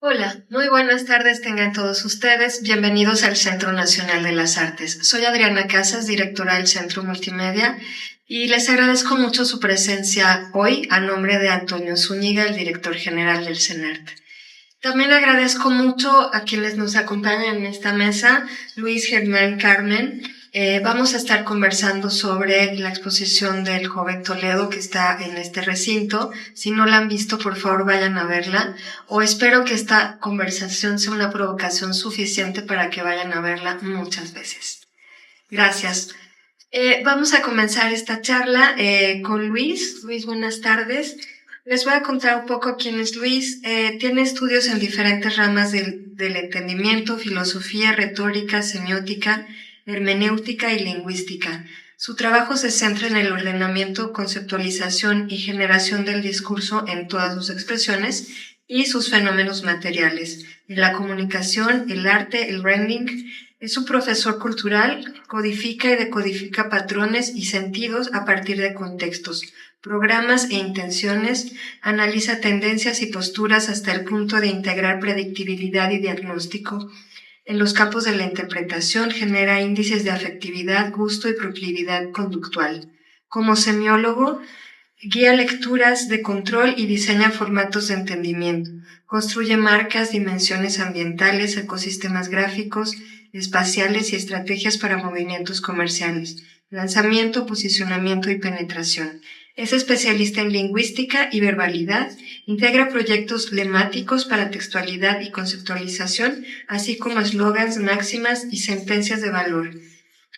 Hola, muy buenas tardes tengan todos ustedes. Bienvenidos al Centro Nacional de las Artes. Soy Adriana Casas, directora del Centro Multimedia, y les agradezco mucho su presencia hoy a nombre de Antonio Zúñiga, el director general del CENART. También agradezco mucho a quienes nos acompañan en esta mesa, Luis Germán Carmen. Vamos a estar conversando sobre la exposición del joven Toledo que está en este recinto. Si no la han visto, por favor vayan a verla, o espero que esta conversación sea una provocación suficiente para que vayan a verla muchas veces. Gracias. Vamos a comenzar esta charla con Luis. Luis, buenas tardes. Les voy a contar un poco quién es Luis. Tiene estudios en diferentes ramas del entendimiento, filosofía, retórica, semiótica, hermenéutica y lingüística. Su trabajo se centra en el ordenamiento, conceptualización y generación del discurso en todas sus expresiones y sus fenómenos materiales, en la comunicación, el arte, el branding. Es un profesor cultural, codifica y decodifica patrones y sentidos a partir de contextos, programas e intenciones, analiza tendencias y posturas hasta el punto de integrar predictibilidad y diagnóstico. En los campos de la interpretación genera índices de afectividad, gusto y proclividad conductual. Como semiólogo, guía lecturas de control y diseña formatos de entendimiento. Construye marcas, dimensiones ambientales, ecosistemas gráficos, espaciales y estrategias para movimientos comerciales, lanzamiento, posicionamiento y penetración. Es especialista en lingüística y verbalidad, integra proyectos lemáticos para textualidad y conceptualización, así como eslogans, máximas y sentencias de valor.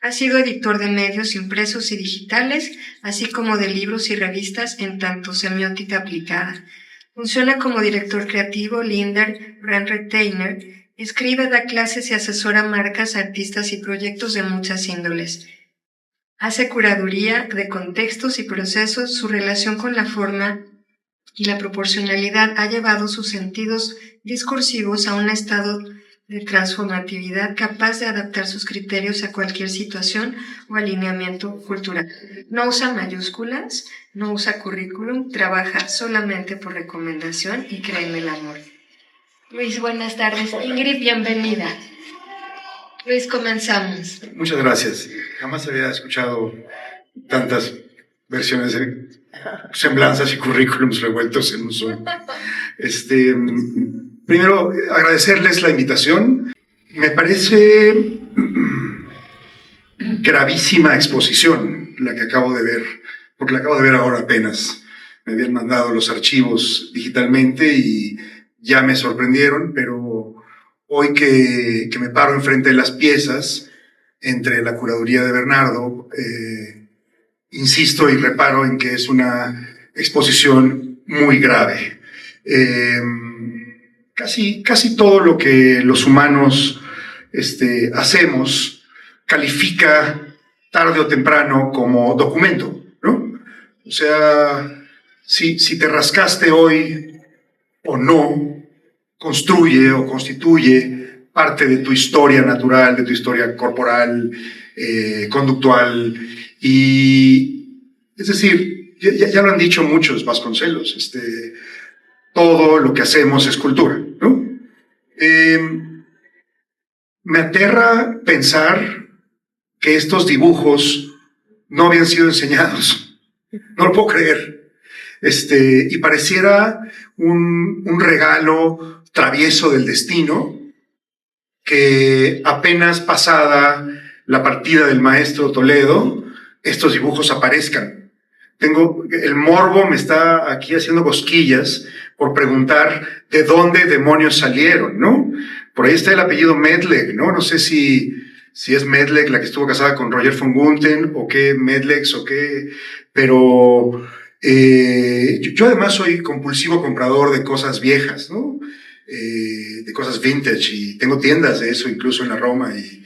Ha sido editor de medios impresos y digitales, así como de libros y revistas en tanto semiótica aplicada. Funciona como director creativo, Linder, Brand Retainer, escribe, da clases y asesora marcas, artistas y proyectos de muchas índoles. Hace curaduría de contextos y procesos. Su relación con la forma y la proporcionalidad ha llevado sus sentidos discursivos a un estado de transformatividad capaz de adaptar sus criterios a cualquier situación o alineamiento cultural. No usa mayúsculas, no usa currículum, trabaja solamente por recomendación y cree en el amor. Luis, buenas tardes. Ingrid, bienvenida. Luis, comenzamos. Muchas gracias. Jamás había escuchado tantas versiones de semblanzas y currículums revueltos en un solo. Primero, agradecerles la invitación. Me parece gravísima exposición la que acabo de ver, porque la acabo de ver ahora apenas. Me habían mandado los archivos digitalmente y ya me sorprendieron, pero hoy que me paro enfrente de las piezas, entre la curaduría de Bernardo, insisto y reparo en que es una exposición muy grave. Casi todo lo que los humanos hacemos califica tarde o temprano como documento, ¿no? O sea, si te rascaste hoy o no, construye o constituye parte de tu historia natural, de tu historia corporal, conductual, y es decir, ya lo han dicho muchos Vasconcelos, todo lo que hacemos es cultura, ¿no? Me aterra pensar que estos dibujos no habían sido enseñados, no lo puedo creer, y pareciera un regalo travieso del destino, que apenas pasada la partida del maestro Toledo, estos dibujos aparezcan. El morbo me está aquí haciendo cosquillas por preguntar de dónde demonios salieron, ¿no? Por ahí está el apellido Medleg, ¿no? No sé si es Medleg la que estuvo casada con Roger von Gunten, o qué Medlegs, o qué, pero yo además soy compulsivo comprador de cosas viejas, ¿no? De cosas vintage, y tengo tiendas de eso incluso en la Roma, y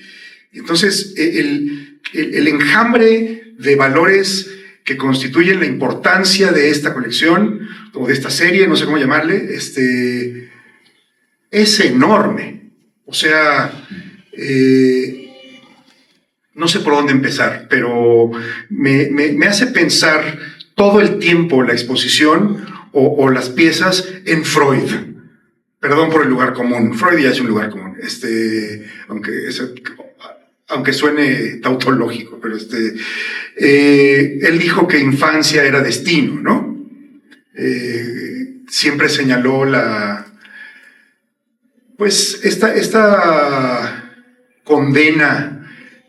entonces el enjambre de valores que constituyen la importancia de esta colección o de esta serie, no sé cómo llamarle, es enorme. O sea, no sé por dónde empezar, pero me hace pensar todo el tiempo la exposición o las piezas en Freud. Perdón por el lugar común. Freud ya es un lugar común. Aunque suene tautológico, pero él dijo que infancia era destino, ¿no? Siempre señaló esta condena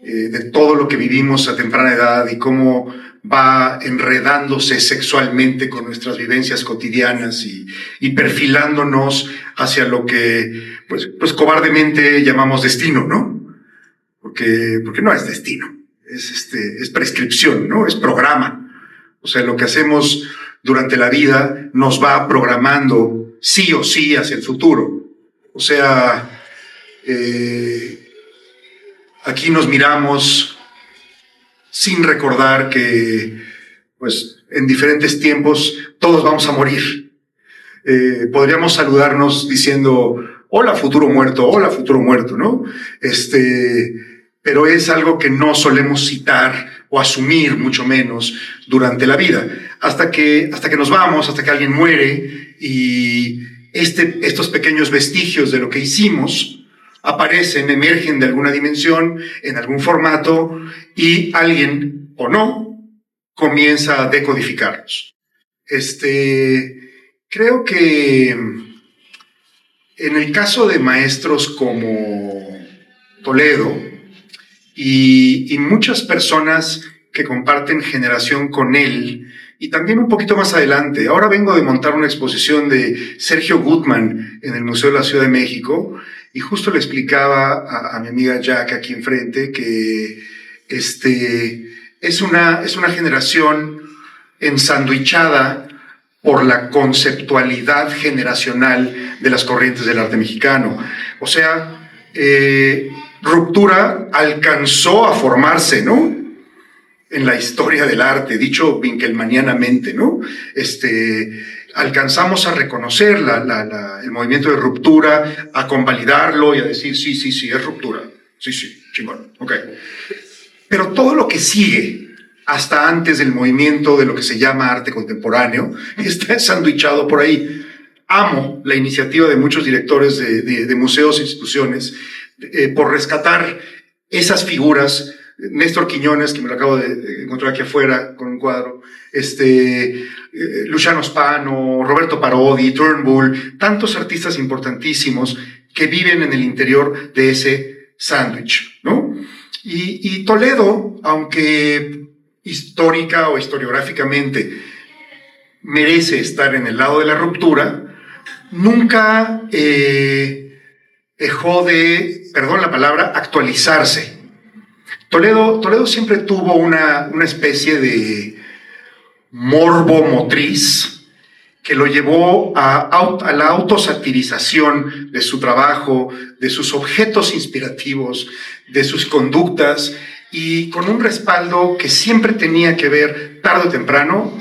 de todo lo que vivimos a temprana edad y cómo va enredándose sexualmente con nuestras vivencias cotidianas y perfilándonos hacia lo que pues cobardemente llamamos destino, ¿no? Porque no es destino, es prescripción, ¿no? Es programa. O sea, lo que hacemos durante la vida nos va programando sí o sí hacia el futuro. O sea, aquí nos miramos sin recordar que, pues, en diferentes tiempos todos vamos a morir. Podríamos saludarnos diciendo, hola futuro muerto, ¿no? Pero es algo que no solemos citar o asumir, mucho menos, durante la vida. Hasta que nos vamos, hasta que alguien muere y estos pequeños vestigios de lo que hicimos aparecen, emergen de alguna dimensión, en algún formato, y alguien, o no, comienza a decodificarlos. Creo que en el caso de maestros como Toledo y muchas personas que comparten generación con él, y también un poquito más adelante, ahora vengo de montar una exposición de Sergio Gutman en el Museo de la Ciudad de México, y justo le explicaba a mi amiga Jack aquí enfrente que es una generación ensanduichada por la conceptualidad generacional de las corrientes del arte mexicano. O sea, Ruptura alcanzó a formarse, ¿no?, en la historia del arte, dicho winkelmanianamente, ¿no? Alcanzamos a reconocer el movimiento de Ruptura, a convalidarlo y a decir, sí, es Ruptura. Sí, chingón, ok. Pero todo lo que sigue, hasta antes del movimiento de lo que se llama arte contemporáneo, está ensanduichado por ahí. Amo la iniciativa de muchos directores de museos e instituciones por rescatar esas figuras. Néstor Quiñones, que me lo acabo de encontrar aquí afuera con un cuadro, Luciano Spano, Roberto Parodi, Turnbull, tantos artistas importantísimos que viven en el interior de ese sándwich, ¿no? Y Toledo, aunque histórica o historiográficamente merece estar en el lado de la ruptura, nunca dejó de, perdón la palabra, actualizarse. Toledo siempre tuvo una especie de morbo motriz que lo llevó a la autosatirización de su trabajo, de sus objetos inspirativos, de sus conductas, y con un respaldo que siempre tenía que ver, tarde o temprano,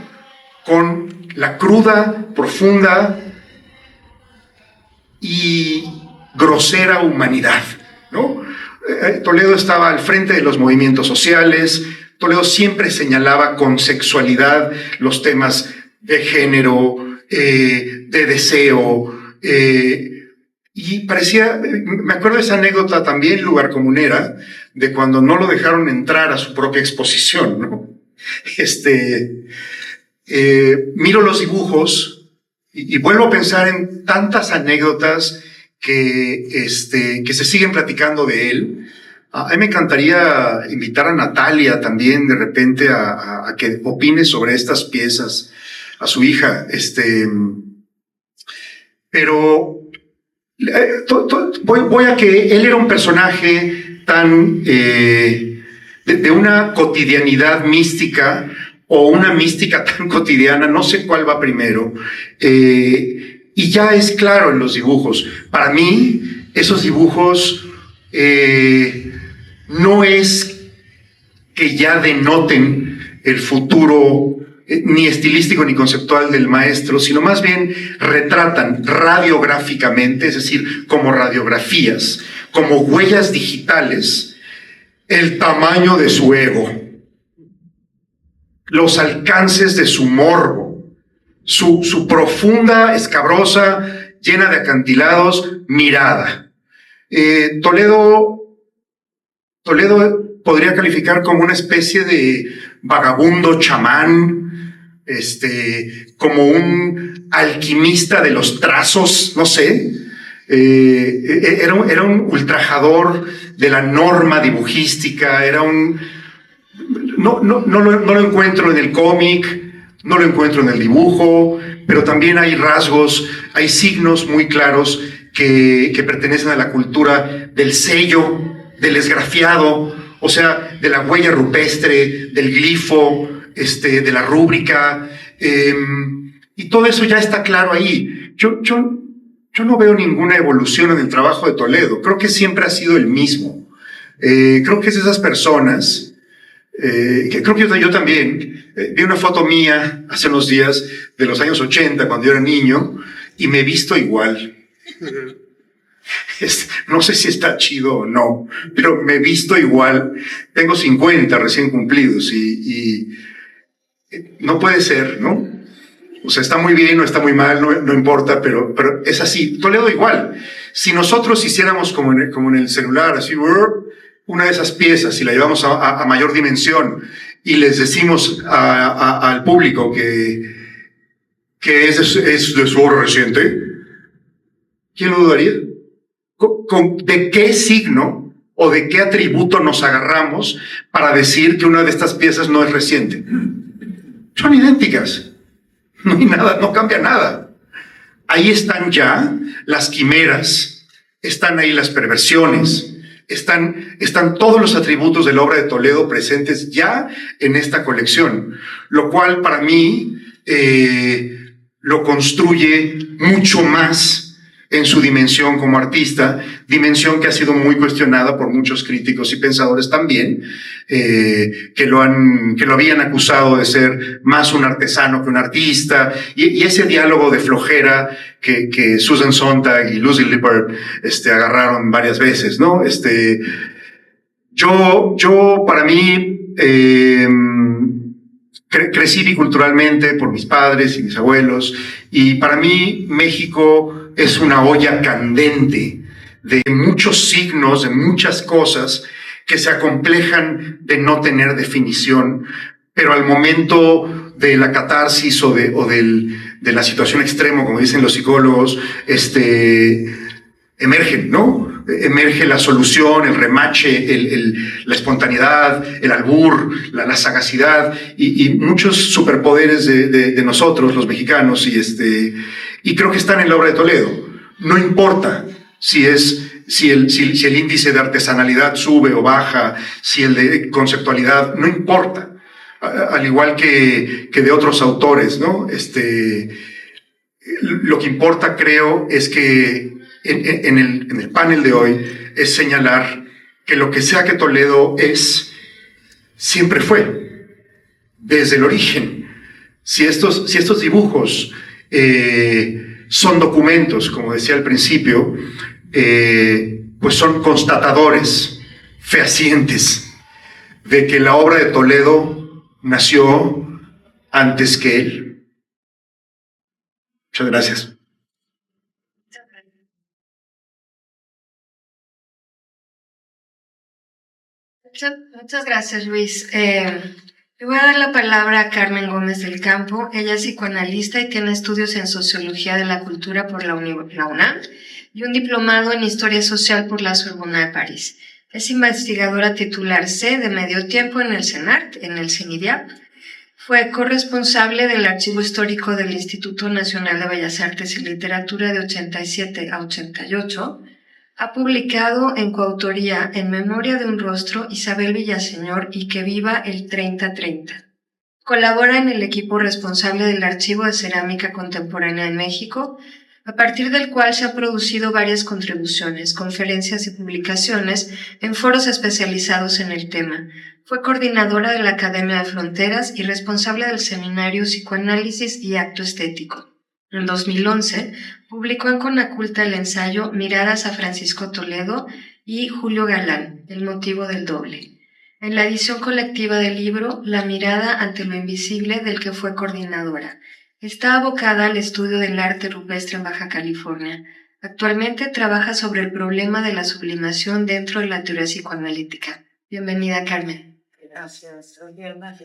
con la cruda, profunda y grosera humanidad, ¿no? Toledo estaba al frente de los movimientos sociales. Toledo siempre señalaba con sexualidad los temas de género, de deseo, y parecía, me acuerdo de esa anécdota también lugar comunera, de cuando no lo dejaron entrar a su propia exposición, ¿no? Miro los dibujos y vuelvo a pensar en tantas anécdotas que se siguen platicando de él. A mí me encantaría invitar a Natalia también de repente a que opine sobre estas piezas, a su hija, pero voy a que él era un personaje tan de una cotidianidad mística, o una mística tan cotidiana, no sé cuál va primero, y ya es claro en los dibujos. Para mí, esos dibujos no es que ya denoten el futuro ni estilístico ni conceptual del maestro, sino más bien retratan radiográficamente, es decir, como radiografías, como huellas digitales, el tamaño de su ego, los alcances de su morbo, su profunda, escabrosa llena de acantilados, mirada. Toledo podría calificar como una especie de vagabundo chamán, como un alquimista de los trazos, no sé. Era un ultrajador de la norma dibujística, no lo encuentro en el cómic, no lo encuentro en el dibujo, pero también hay rasgos, hay signos muy claros que pertenecen a la cultura del sello, del esgrafiado, o sea, de la huella rupestre, del glifo, de la rúbrica, y todo eso ya está claro ahí. Yo no veo ninguna evolución en el trabajo de Toledo, creo que siempre ha sido el mismo. Creo que es de esas personas, que creo que yo también, vi una foto mía hace unos días de los años 80, cuando yo era niño, y me he visto igual. No sé si está chido o no, pero me he visto igual. Tengo 50 recién cumplidos y no puede ser, ¿no? O sea, está muy bien o está muy mal, no importa, pero es así. Toledo igual. Si nosotros hiciéramos como en el celular, así, una de esas piezas y la llevamos a mayor dimensión y les decimos al público que es de su obra reciente, ¿quién lo dudaría? ¿De qué signo o de qué atributo nos agarramos para decir que una de estas piezas no es reciente? Son idénticas. No hay nada, no cambia nada. Ahí están ya las quimeras, están ahí las perversiones, están todos los atributos de la obra de Toledo presentes ya en esta colección, lo cual para mí lo construye mucho más en su dimensión como artista, dimensión que ha sido muy cuestionada por muchos críticos y pensadores también, que lo habían acusado de ser más un artesano que un artista, y ese diálogo de flojera que Susan Sontag y Lucy Lippard agarraron varias veces, ¿no? Yo para mí, crecí biculturalmente por mis padres y mis abuelos, y para mí México es una olla candente de muchos signos, de muchas cosas que se acomplejan de no tener definición, pero al momento de la catarsis o de la situación extrema, como dicen los psicólogos, emergen, ¿no? Emerge la solución, el remache, la espontaneidad, el albur, la sagacidad y muchos superpoderes de nosotros, los mexicanos, y creo que están en la obra de Toledo. No importa si el índice de artesanalidad sube o baja, si el de conceptualidad, no importa. Al igual que de otros autores, ¿no? Lo que importa, creo, es que en el panel de hoy es señalar que lo que sea que Toledo es, siempre fue, desde el origen. Si estos dibujos son documentos, como decía al principio, pues son constatadores fehacientes de que la obra de Toledo nació antes que él. Muchas gracias. Muchas gracias, Luis. Le voy a dar la palabra a Carmen Gómez del Campo. Ella es psicoanalista y tiene estudios en Sociología de la Cultura por la UNAM y un diplomado en Historia Social por la Sorbona de París. Es investigadora titular C de medio tiempo en el CENART, en el CENIDIAP. Fue corresponsable del Archivo Histórico del Instituto Nacional de Bellas Artes y Literatura de 87 a 88. Ha publicado en coautoría En Memoria de un Rostro, Isabel Villaseñor y Que Viva el 3030. Colabora en el equipo responsable del Archivo de Cerámica Contemporánea en México, a partir del cual se han producido varias contribuciones, conferencias y publicaciones en foros especializados en el tema. Fue coordinadora de la Academia de Fronteras y responsable del seminario Psicoanálisis y Acto Estético. En 2011, publicó en Conaculta el ensayo Miradas a Francisco Toledo y Julio Galán, El motivo del doble. En la edición colectiva del libro La mirada ante lo invisible, del que fue coordinadora. Está abocada al estudio del arte rupestre en Baja California. Actualmente trabaja sobre el problema de la sublimación dentro de la teoría psicoanalítica. Bienvenida, Carmen. Gracias, Adriana.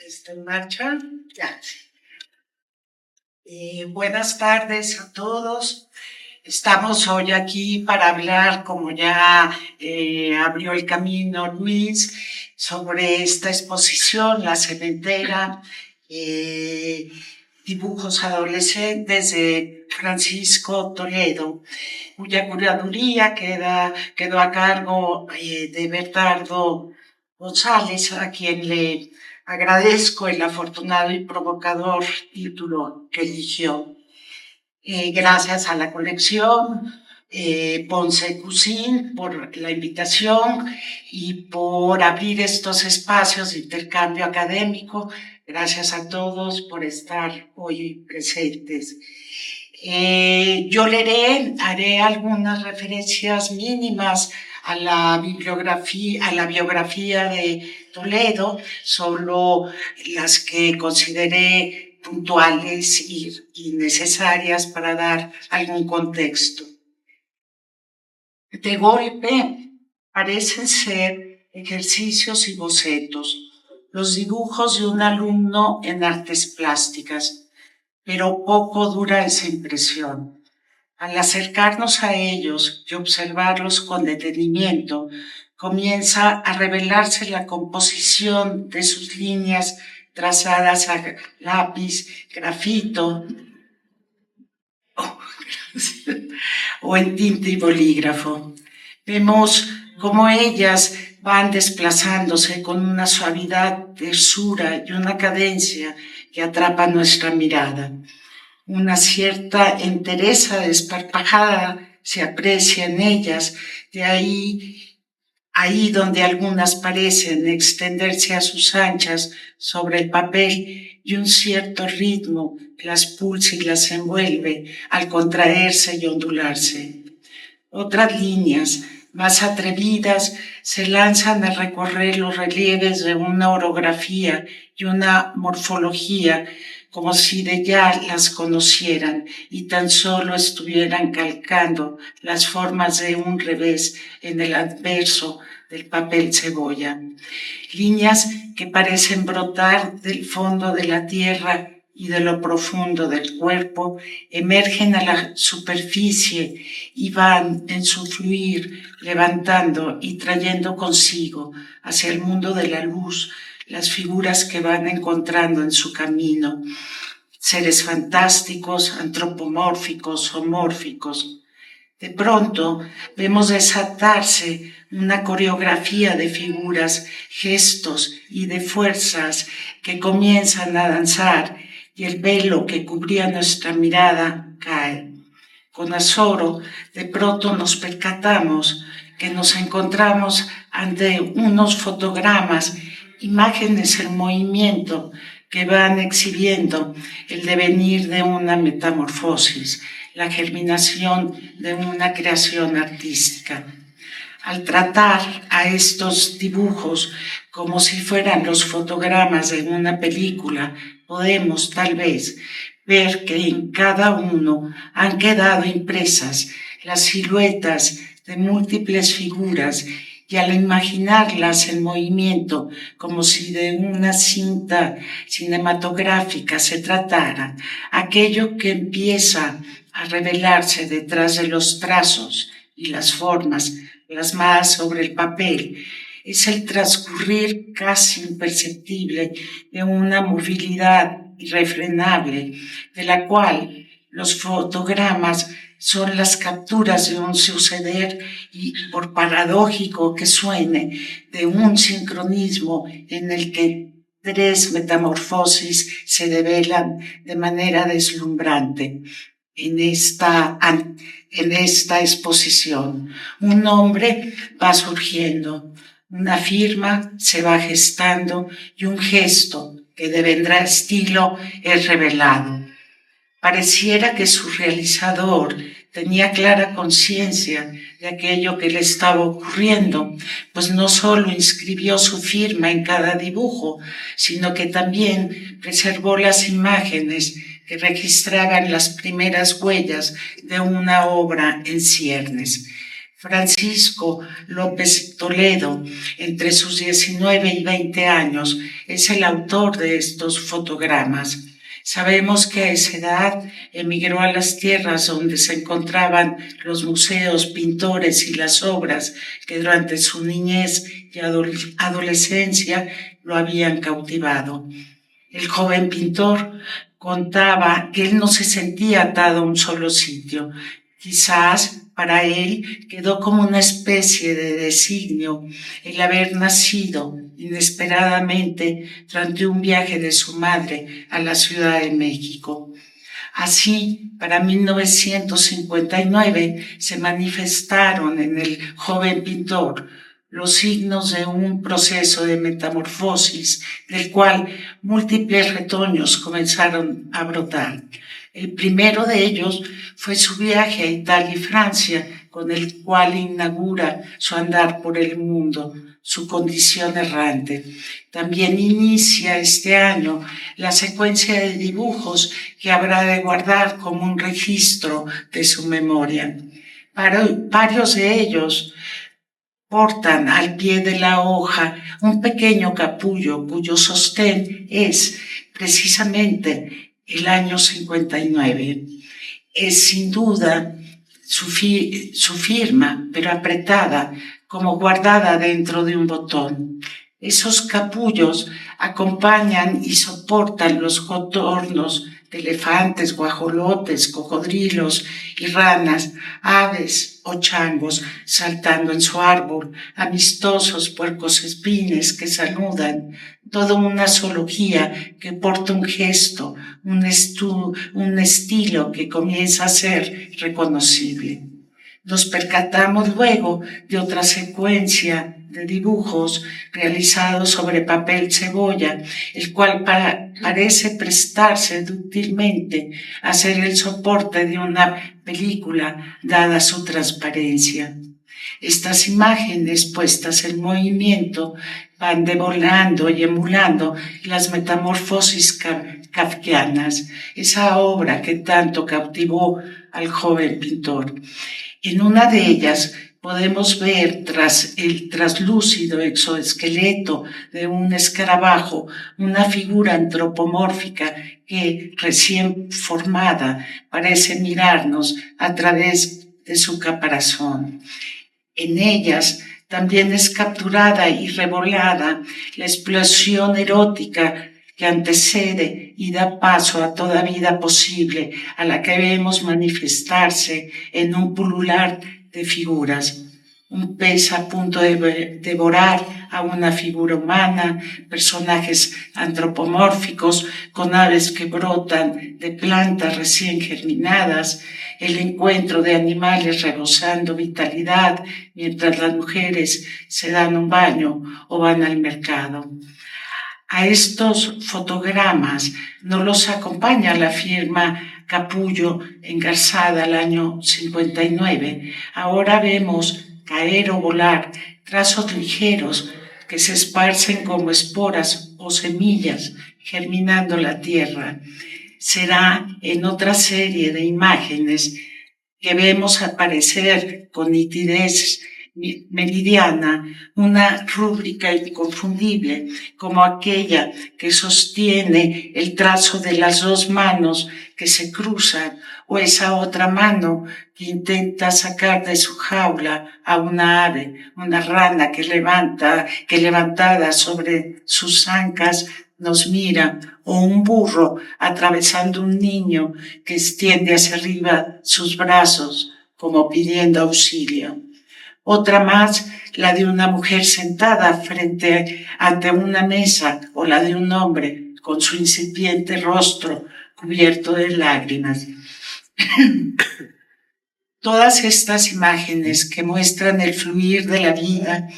¿Está en marcha? Ya. Buenas tardes a todos. Estamos hoy aquí para hablar, como ya abrió el camino Luis, sobre esta exposición, La Cementera, dibujos adolescentes de Francisco Toledo, cuya curaduría quedó a cargo de Bernardo González, a quien le agradezco el afortunado y provocador título que eligió. Gracias a la colección Ponce Cusin por la invitación y por abrir estos espacios de intercambio académico. Gracias a todos por estar hoy presentes. Yo haré algunas referencias mínimas a la biografía de Toledo, solo las que consideré puntuales y necesarias para dar algún contexto. De golpe, parecen ser ejercicios y bocetos, los dibujos de un alumno en artes plásticas, pero poco dura esa impresión. Al acercarnos a ellos y observarlos con detenimiento, comienza a revelarse la composición de sus líneas trazadas a lápiz, grafito o en tinta y bolígrafo. Vemos cómo ellas van desplazándose con una suavidad, tersura y una cadencia que atrapa nuestra mirada. Una cierta entereza desparpajada se aprecia en ellas, de ahí donde algunas parecen extenderse a sus anchas sobre el papel y un cierto ritmo las pulsa y las envuelve al contraerse y ondularse. Otras líneas más atrevidas se lanzan a recorrer los relieves de una orografía y una morfología como si de ya las conocieran y tan solo estuvieran calcando las formas de un revés en el adverso del papel cebolla. Líneas que parecen brotar del fondo de la tierra y de lo profundo del cuerpo, emergen a la superficie y van en su fluir levantando y trayendo consigo hacia el mundo de la luz las figuras que van encontrando en su camino, seres fantásticos, antropomórficos o mórficos. De pronto vemos desatarse una coreografía de figuras, gestos y de fuerzas que comienzan a danzar y el velo que cubría nuestra mirada cae. Con azoro, de pronto nos percatamos que nos encontramos ante unos fotogramas, imágenes en movimiento que van exhibiendo el devenir de una metamorfosis, la germinación de una creación artística. Al tratar a estos dibujos como si fueran los fotogramas de una película, podemos tal vez ver que en cada uno han quedado impresas las siluetas de múltiples figuras y al imaginarlas en movimiento como si de una cinta cinematográfica se tratara, aquello que empieza a revelarse detrás de los trazos y las formas plasmadas sobre el papel es el transcurrir casi imperceptible de una movilidad irrefrenable, de la cual los fotogramas son las capturas de un suceder y, por paradójico que suene, de un sincronismo en el que tres metamorfosis se develan de manera deslumbrante. En esta exposición, un nombre va surgiendo, una firma se va gestando y un gesto que devendrá estilo es revelado. Pareciera que su realizador tenía clara conciencia de aquello que le estaba ocurriendo, pues no solo inscribió su firma en cada dibujo, sino que también preservó las imágenes que registraban las primeras huellas de una obra en ciernes. Francisco López Toledo, entre sus 19 y 20 años, es el autor de estos fotogramas. Sabemos que a esa edad emigró a las tierras donde se encontraban los museos, pintores y las obras que durante su niñez y adolescencia lo habían cautivado. El joven pintor contaba que él no se sentía atado a un solo sitio. Quizás para él quedó como una especie de designio el haber nacido inesperadamente durante un viaje de su madre a la Ciudad de México. Así, para 1959 se manifestaron en el joven pintor los signos de un proceso de metamorfosis del cual múltiples retoños comenzaron a brotar. El primero de ellos fue su viaje a Italia y Francia, con el cual inaugura su andar por el mundo, su condición errante. También inicia este año la secuencia de dibujos que habrá de guardar como un registro de su memoria. Varios de ellos portan al pie de la hoja un pequeño capullo cuyo sostén es precisamente el año 59. Es sin duda su firma, pero apretada, como guardada dentro de un botón. Esos capullos acompañan y soportan los contornos de elefantes, guajolotes, cocodrilos y ranas, aves o changos saltando en su árbol, amistosos puercoespines que saludan, toda una zoología que porta un gesto, un estilo que comienza a ser reconocible. Nos percatamos luego de otra secuencia de dibujos realizados sobre papel cebolla, el cual parece prestarse dúctilmente a ser el soporte de una película dada su transparencia. Estas imágenes puestas en movimiento van devolando y emulando las metamorfosis kafkianas, esa obra que tanto cautivó al joven pintor. En una de ellas podemos ver tras el traslúcido exoesqueleto de un escarabajo una figura antropomórfica que, recién formada, parece mirarnos a través de su caparazón. En ellas también es capturada y revelada la explosión erótica que antecede y da paso a toda vida posible, a la que vemos manifestarse en un pulular de figuras. Un pez a punto de devorar a una figura humana, personajes antropomórficos con aves que brotan de plantas recién germinadas, el encuentro de animales rebosando vitalidad mientras las mujeres se dan un baño o van al mercado. A estos fotogramas no los acompaña la firma Capullo engarzada al año 59. Ahora vemos caer o volar trazos ligeros que se esparcen como esporas o semillas germinando la tierra. Será en otra serie de imágenes que vemos aparecer con nitidez meridiana una rúbrica inconfundible como aquella que sostiene el trazo de las dos manos que se cruzan o esa otra mano que intenta sacar de su jaula a una ave, una rana que levantada sobre sus ancas nos mira, o un burro atravesando un niño que extiende hacia arriba sus brazos como pidiendo auxilio. Otra más, la de una mujer sentada ante una mesa, o la de un hombre con su incipiente rostro cubierto de lágrimas. Todas estas imágenes que muestran el fluir de la vida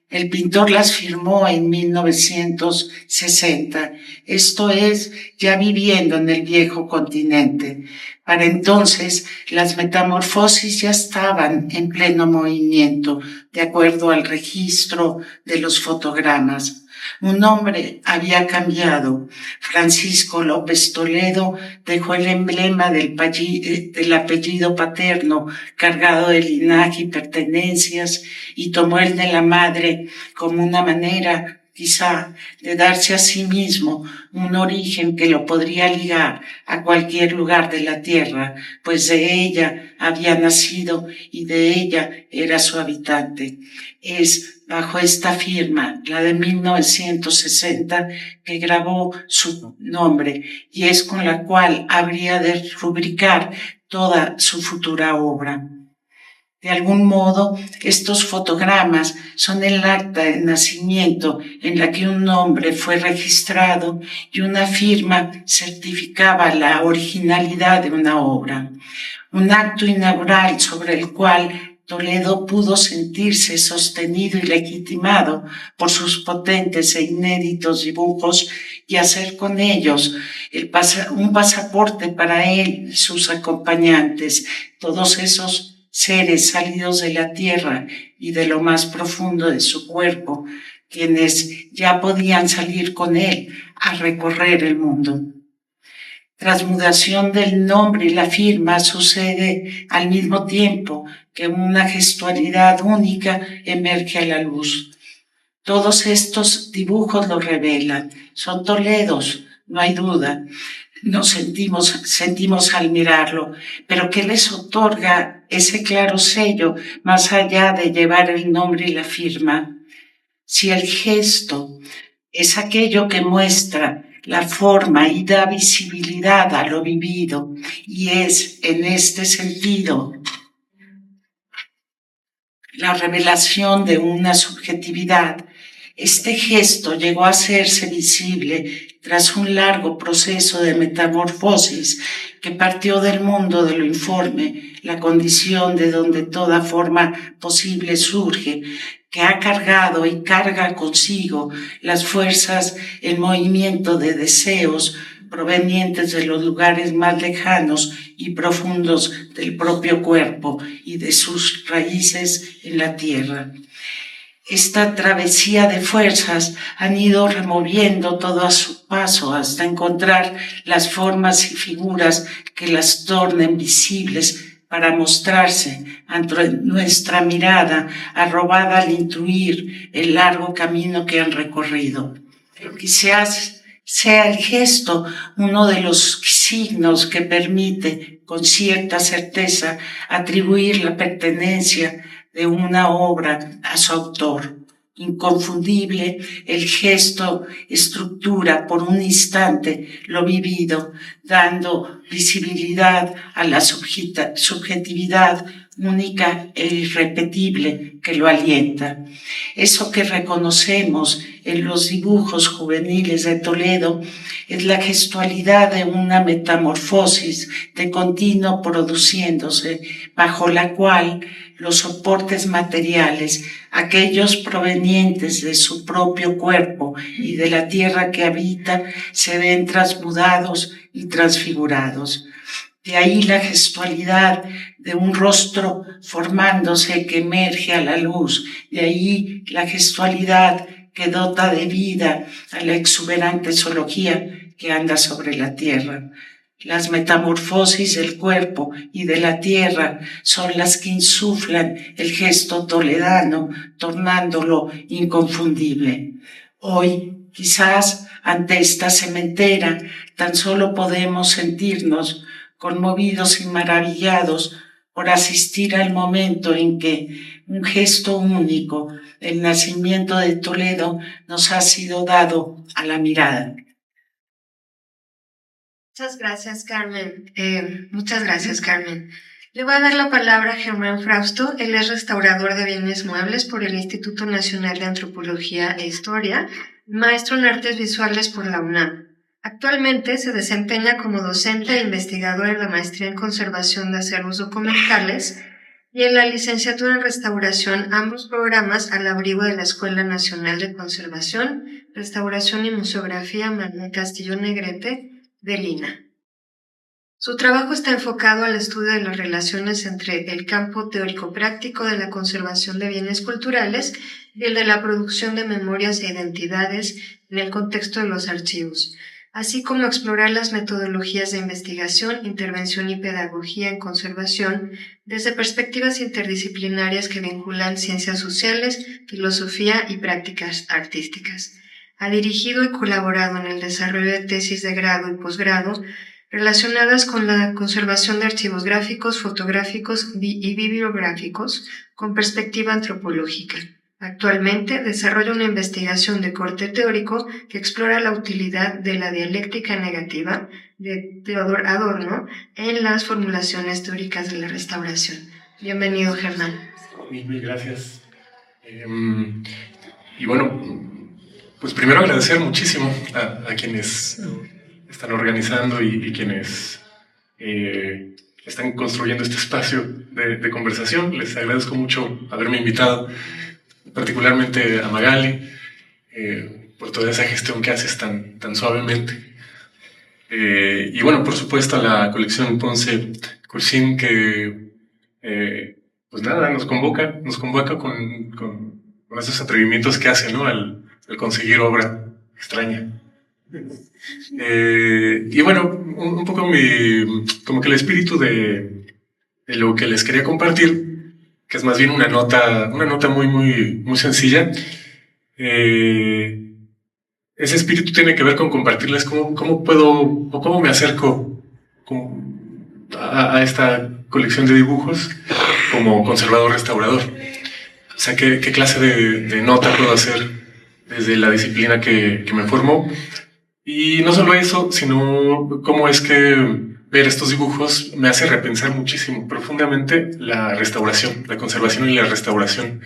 El pintor las firmó en 1960, esto es, ya viviendo en el viejo continente. Para entonces, las metamorfosis ya estaban en pleno movimiento, de acuerdo al registro de los fotogramas. Un hombre había cambiado. Francisco López Toledo dejó el emblema del apellido paterno cargado de linaje y pertenencias y tomó el de la madre como una manera, quizá, de darse a sí mismo un origen que lo podría ligar a cualquier lugar de la tierra, pues de ella había nacido y de ella era su habitante. Es bajo esta firma, la de 1960, que grabó su nombre y es con la cual habría de rubricar toda su futura obra. De algún modo, estos fotogramas son el acta de nacimiento en la que un nombre fue registrado y una firma certificaba la originalidad de una obra. Un acto inaugural sobre el cual Toledo pudo sentirse sostenido y legitimado por sus potentes e inéditos dibujos y hacer con ellos un pasaporte para él y sus acompañantes, todos esos seres salidos de la tierra y de lo más profundo de su cuerpo, quienes ya podían salir con él a recorrer el mundo. Transmutación del nombre y la firma sucede al mismo tiempo que una gestualidad única emerge a la luz. Todos estos dibujos lo revelan, son Toledos, no hay duda. Nos sentimos al mirarlo, pero ¿qué les otorga ese claro sello más allá de llevar el nombre y la firma? Si el gesto es aquello que muestra la forma y da visibilidad a lo vivido, y es en este sentido la revelación de una subjetividad. Este gesto llegó a hacerse visible tras un largo proceso de metamorfosis que partió del mundo de lo informe, la condición de donde toda forma posible surge, que ha cargado y carga consigo las fuerzas en movimiento de deseos provenientes de los lugares más lejanos y profundos del propio cuerpo y de sus raíces en la tierra. Esta travesía de fuerzas han ido removiendo todo a su paso hasta encontrar las formas y figuras que las tornen visibles para mostrarse ante nuestra mirada, arrobada al intuir el largo camino que han recorrido. Quizás sea el gesto uno de los signos que permite con cierta certeza atribuir la pertenencia de una obra a su autor. Inconfundible, el gesto estructura por un instante lo vivido, dando visibilidad a la subjetividad única e irrepetible que lo alienta. Eso que reconocemos en los dibujos juveniles de Toledo es la gestualidad de una metamorfosis de continuo produciéndose, bajo la cual los soportes materiales, aquellos provenientes de su propio cuerpo y de la tierra que habita, se ven transmudados y transfigurados. De ahí la gestualidad de un rostro formándose que emerge a la luz, de ahí la gestualidad que dota de vida a la exuberante zoología que anda sobre la tierra. Las metamorfosis del cuerpo y de la tierra son las que insuflan el gesto toledano, tornándolo inconfundible. Hoy, quizás, ante esta cementera, tan solo podemos sentirnos conmovidos y maravillados por asistir al momento en que un gesto único, el nacimiento de Toledo, nos ha sido dado a la mirada. Muchas gracias, Carmen. Le voy a dar la palabra a Germán Frausto. Él es restaurador de bienes muebles por el Instituto Nacional de Antropología e Historia, maestro en artes visuales por la UNAM. Actualmente se desempeña como docente e investigador en la maestría en conservación de acervos documentales y en la licenciatura en Restauración, ambos programas al abrigo de la Escuela Nacional de Conservación, Restauración y Museografía Manuel Castillo Negrete de Lina. Su trabajo está enfocado al estudio de las relaciones entre el campo teórico-práctico de la conservación de bienes culturales y el de la producción de memorias e identidades en el contexto de los archivos, así como explorar las metodologías de investigación, intervención y pedagogía en conservación desde perspectivas interdisciplinarias que vinculan ciencias sociales, filosofía y prácticas artísticas. Ha dirigido y colaborado en el desarrollo de tesis de grado y posgrado relacionadas con la conservación de archivos gráficos, fotográficos y bibliográficos con perspectiva antropológica. Actualmente desarrolla una investigación de corte teórico que explora la utilidad de la dialéctica negativa de Theodor Adorno en las formulaciones teóricas de la restauración. Bienvenido, Germán. Mil gracias. Y bueno, pues primero agradecer muchísimo a quienes están organizando y quienes están construyendo este espacio de conversación. Les agradezco mucho haberme invitado, particularmente a Magali, por toda esa gestión que haces tan suavemente. Y bueno, por supuesto a la colección Ponce Cursin, que pues nada, nos convoca con esos atrevimientos que hace, ¿no? Al conseguir obra extraña. Y bueno, un poco como que el espíritu de lo que les quería compartir, que es más bien una nota muy sencilla. Ese espíritu tiene que ver con compartirles cómo puedo o cómo me acerco a esta colección de dibujos como conservador restaurador. O sea, qué clase de nota puedo hacer desde la disciplina que me formó. Y no solo eso, sino cómo es que ver estos dibujos me hace repensar muchísimo, profundamente, la restauración, la conservación y la restauración,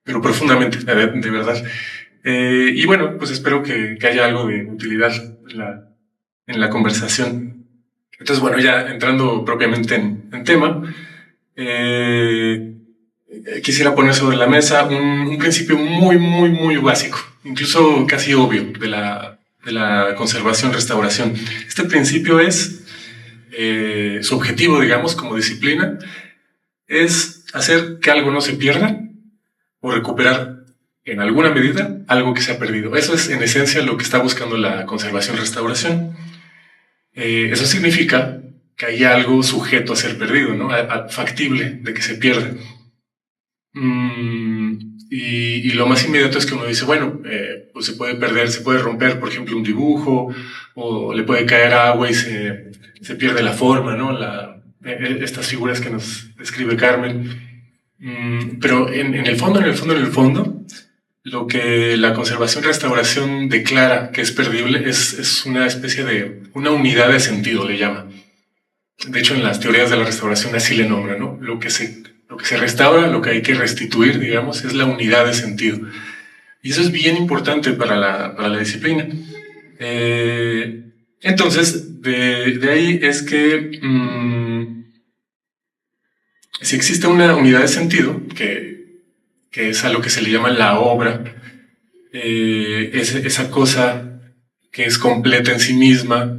pero profundamente, de verdad. Y bueno, pues espero que haya algo de utilidad en la conversación. Entonces, bueno, ya entrando propiamente en tema, quisiera poner sobre la mesa un principio muy básico, incluso casi obvio, de la conservación-restauración. Este principio es, su objetivo, digamos, como disciplina, es hacer que algo no se pierda o recuperar en alguna medida algo que se ha perdido. Eso es, en esencia, lo que está buscando la conservación-restauración. Eso significa que hay algo sujeto a ser perdido, ¿no? Factible de que se pierda. Y lo más inmediato es que uno dice, bueno, pues se puede perder, se puede romper, por ejemplo, un dibujo, o le puede caer agua y se pierde la forma, ¿no? Estas figuras que nos describe Carmen. Pero en el fondo, lo que la conservación-restauración declara que es perdible es una especie de una unidad de sentido, le llama. De hecho, en las teorías de la restauración así le nombra, ¿no? Lo que se restaura, lo que hay que restituir, digamos, es la unidad de sentido. Y eso es bien importante para la disciplina. Entonces, de ahí es que si existe una unidad de sentido, que es a lo que se le llama la obra, es esa cosa que es completa en sí misma,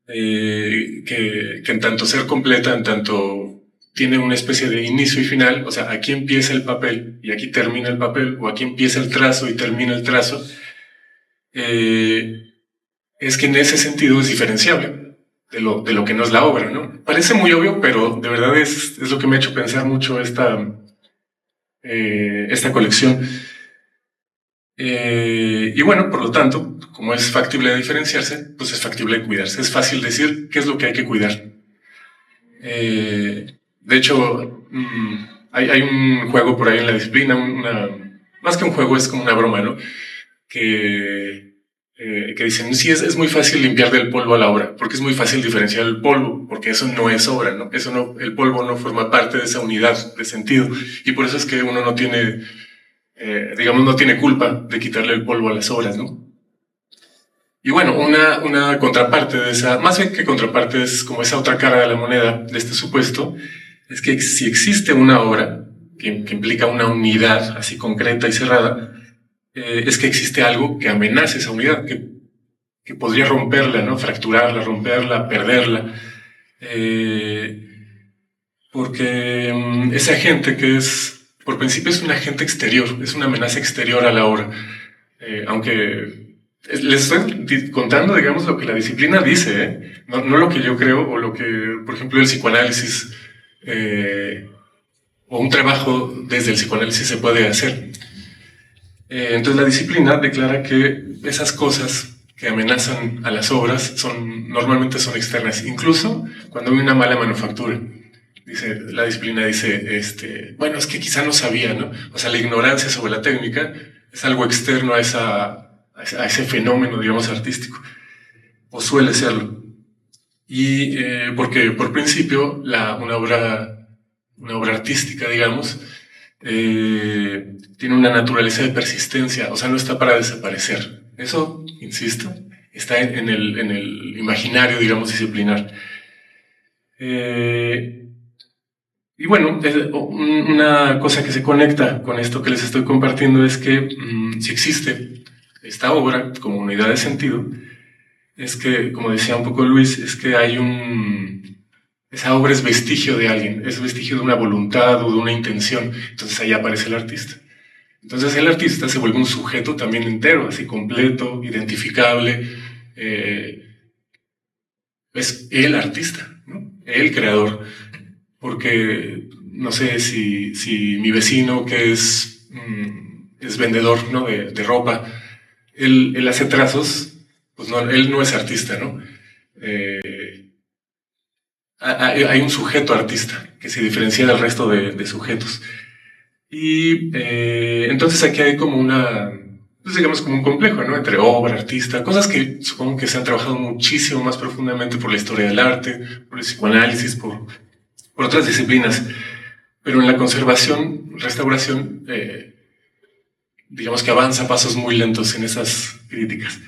que en tanto ser completa, en tanto tiene una especie de inicio y final, o sea, aquí empieza el papel y aquí termina el papel, o aquí empieza el trazo y termina el trazo, es que en ese sentido es diferenciable de lo que no es la obra, ¿no? Parece muy obvio, pero de verdad es lo que me ha hecho pensar mucho esta colección. Y bueno, por lo tanto, como es factible de diferenciarse, pues es factible de cuidarse. Es fácil decir qué es lo que hay que cuidar. De hecho, hay un juego por ahí en la disciplina, más que un juego, es como una broma, ¿no? Que dicen, sí, es muy fácil limpiar del polvo a la obra, porque es muy fácil diferenciar el polvo, porque eso no es obra, ¿no? El polvo no forma parte de esa unidad de sentido, y por eso es que uno no tiene, no tiene culpa de quitarle el polvo a las obras, ¿no? Y bueno, una contraparte de esa, más bien que contraparte, es como esa otra cara de la moneda de este supuesto, es que si existe una obra que implica una unidad así concreta y cerrada, es que existe algo que amenaza esa unidad, que podría romperla, ¿no? Fracturarla, romperla, perderla. Porque ese agente que es, por principio es un agente exterior, es una amenaza exterior a la obra. Aunque les estoy contando, digamos, lo que la disciplina dice, ¿eh? No lo que yo creo o lo que, por ejemplo, el psicoanálisis o un trabajo desde el psicoanálisis se puede hacer. Entonces la disciplina declara que esas cosas que amenazan a las obras normalmente son externas, incluso cuando hay una mala manufactura. La disciplina dice, bueno, es que quizá no sabía, ¿no? O sea, la ignorancia sobre la técnica es algo externo a ese fenómeno, digamos, artístico, o suele serlo. Y porque por principio una obra artística, digamos, tiene una naturaleza de persistencia, o sea, no está para desaparecer. Eso, insisto, está en el imaginario, digamos, disciplinar. Y bueno, una cosa que se conecta con esto que les estoy compartiendo es que si existe esta obra como unidad de sentido, es que, como decía un poco Luis, es que esa obra es vestigio de alguien, es vestigio de una voluntad o de una intención. Entonces ahí aparece el artista. Entonces el artista se vuelve un sujeto también entero, así completo, identificable. Es el artista, ¿no? El creador. Porque no sé si mi vecino que es vendedor, ¿no? de ropa, él hace trazos, pues no, él no es artista, ¿no? Hay un sujeto artista que se diferencia del resto de sujetos. Y entonces aquí hay como pues digamos como un complejo, ¿no? Entre obra, artista, cosas que supongo que se han trabajado muchísimo más profundamente por la historia del arte, por el psicoanálisis, por otras disciplinas. Pero en la conservación, restauración, digamos que avanza a pasos muy lentos en esas críticas.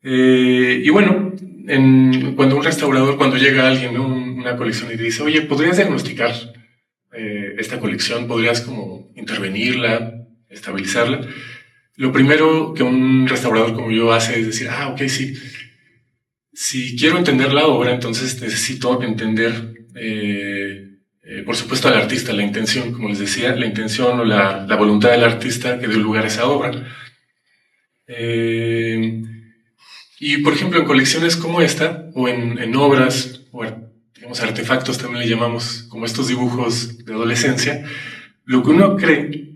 Y bueno, cuando llega alguien, ¿no? Una colección y te dice, oye, ¿podrías diagnosticar esta colección? ¿Podrías como intervenirla, estabilizarla? Lo primero que un restaurador como yo hace es decir, ok, sí. Si quiero entender la obra, entonces necesito entender, por supuesto, al artista, la intención, como les decía, la intención o la voluntad del artista que dio lugar a esa obra. Y, por ejemplo, en colecciones como esta, o en obras, o digamos, artefactos también le llamamos, como estos dibujos de adolescencia, lo que uno cree,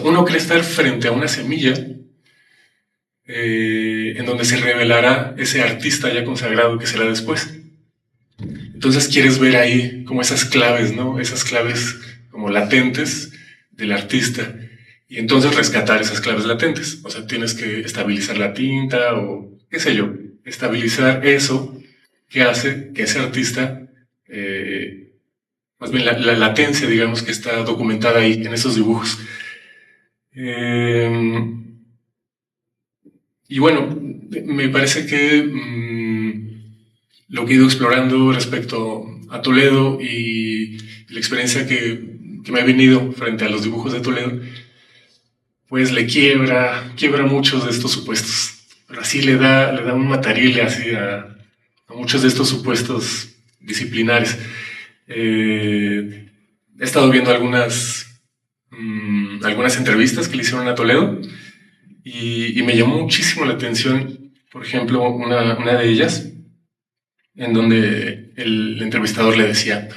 uno cree estar frente a una semilla en donde se revelará ese artista ya consagrado que será después. Entonces quieres ver ahí como esas claves, ¿no? Esas claves como latentes del artista. Y entonces rescatar esas claves latentes. O sea, tienes que estabilizar la tinta o qué sé yo, estabilizar eso que hace que ese artista, más bien la latencia, digamos, que está documentada ahí en esos dibujos. Y bueno, me parece que lo que he ido explorando respecto a Toledo y la experiencia que me ha venido frente a los dibujos de Toledo, pues le quiebra muchos de estos supuestos. Pero así le da un matarile así a muchos de estos supuestos disciplinares. He estado viendo algunas entrevistas que le hicieron a Toledo y me llamó muchísimo la atención, por ejemplo, una de ellas, en donde el entrevistador le decía,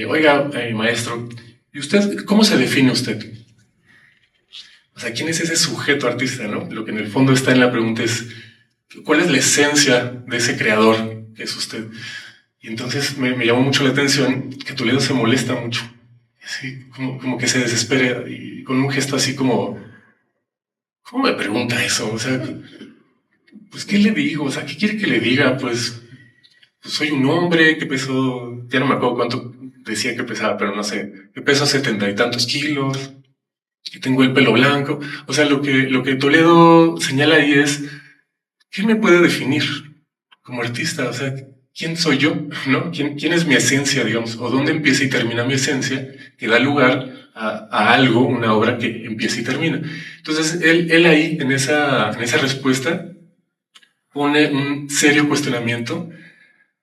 oiga, maestro, ¿y usted cómo se define usted? O sea, ¿quién es ese sujeto artista, no? Lo que en el fondo está en la pregunta es, ¿cuál es la esencia de ese creador que es usted? Y entonces me llamó mucho la atención que Toledo se molesta mucho, así, como que se desespera y con un gesto así como, ¿cómo me pregunta eso? O sea, pues, ¿qué le digo? O sea, ¿qué quiere que le diga? Pues soy un hombre que pesó, ya no me acuerdo cuánto decía que pesaba, pero no sé, que peso 70 y tantos kilos, que tengo el pelo blanco. O sea, lo que Toledo señala ahí es, ¿qué me puede definir como artista? O sea, quién soy yo, ¿no? ¿Quién es mi esencia, digamos? ¿O dónde empieza y termina mi esencia que da lugar a algo, una obra que empieza y termina? Entonces, él ahí, en esa respuesta, pone un serio cuestionamiento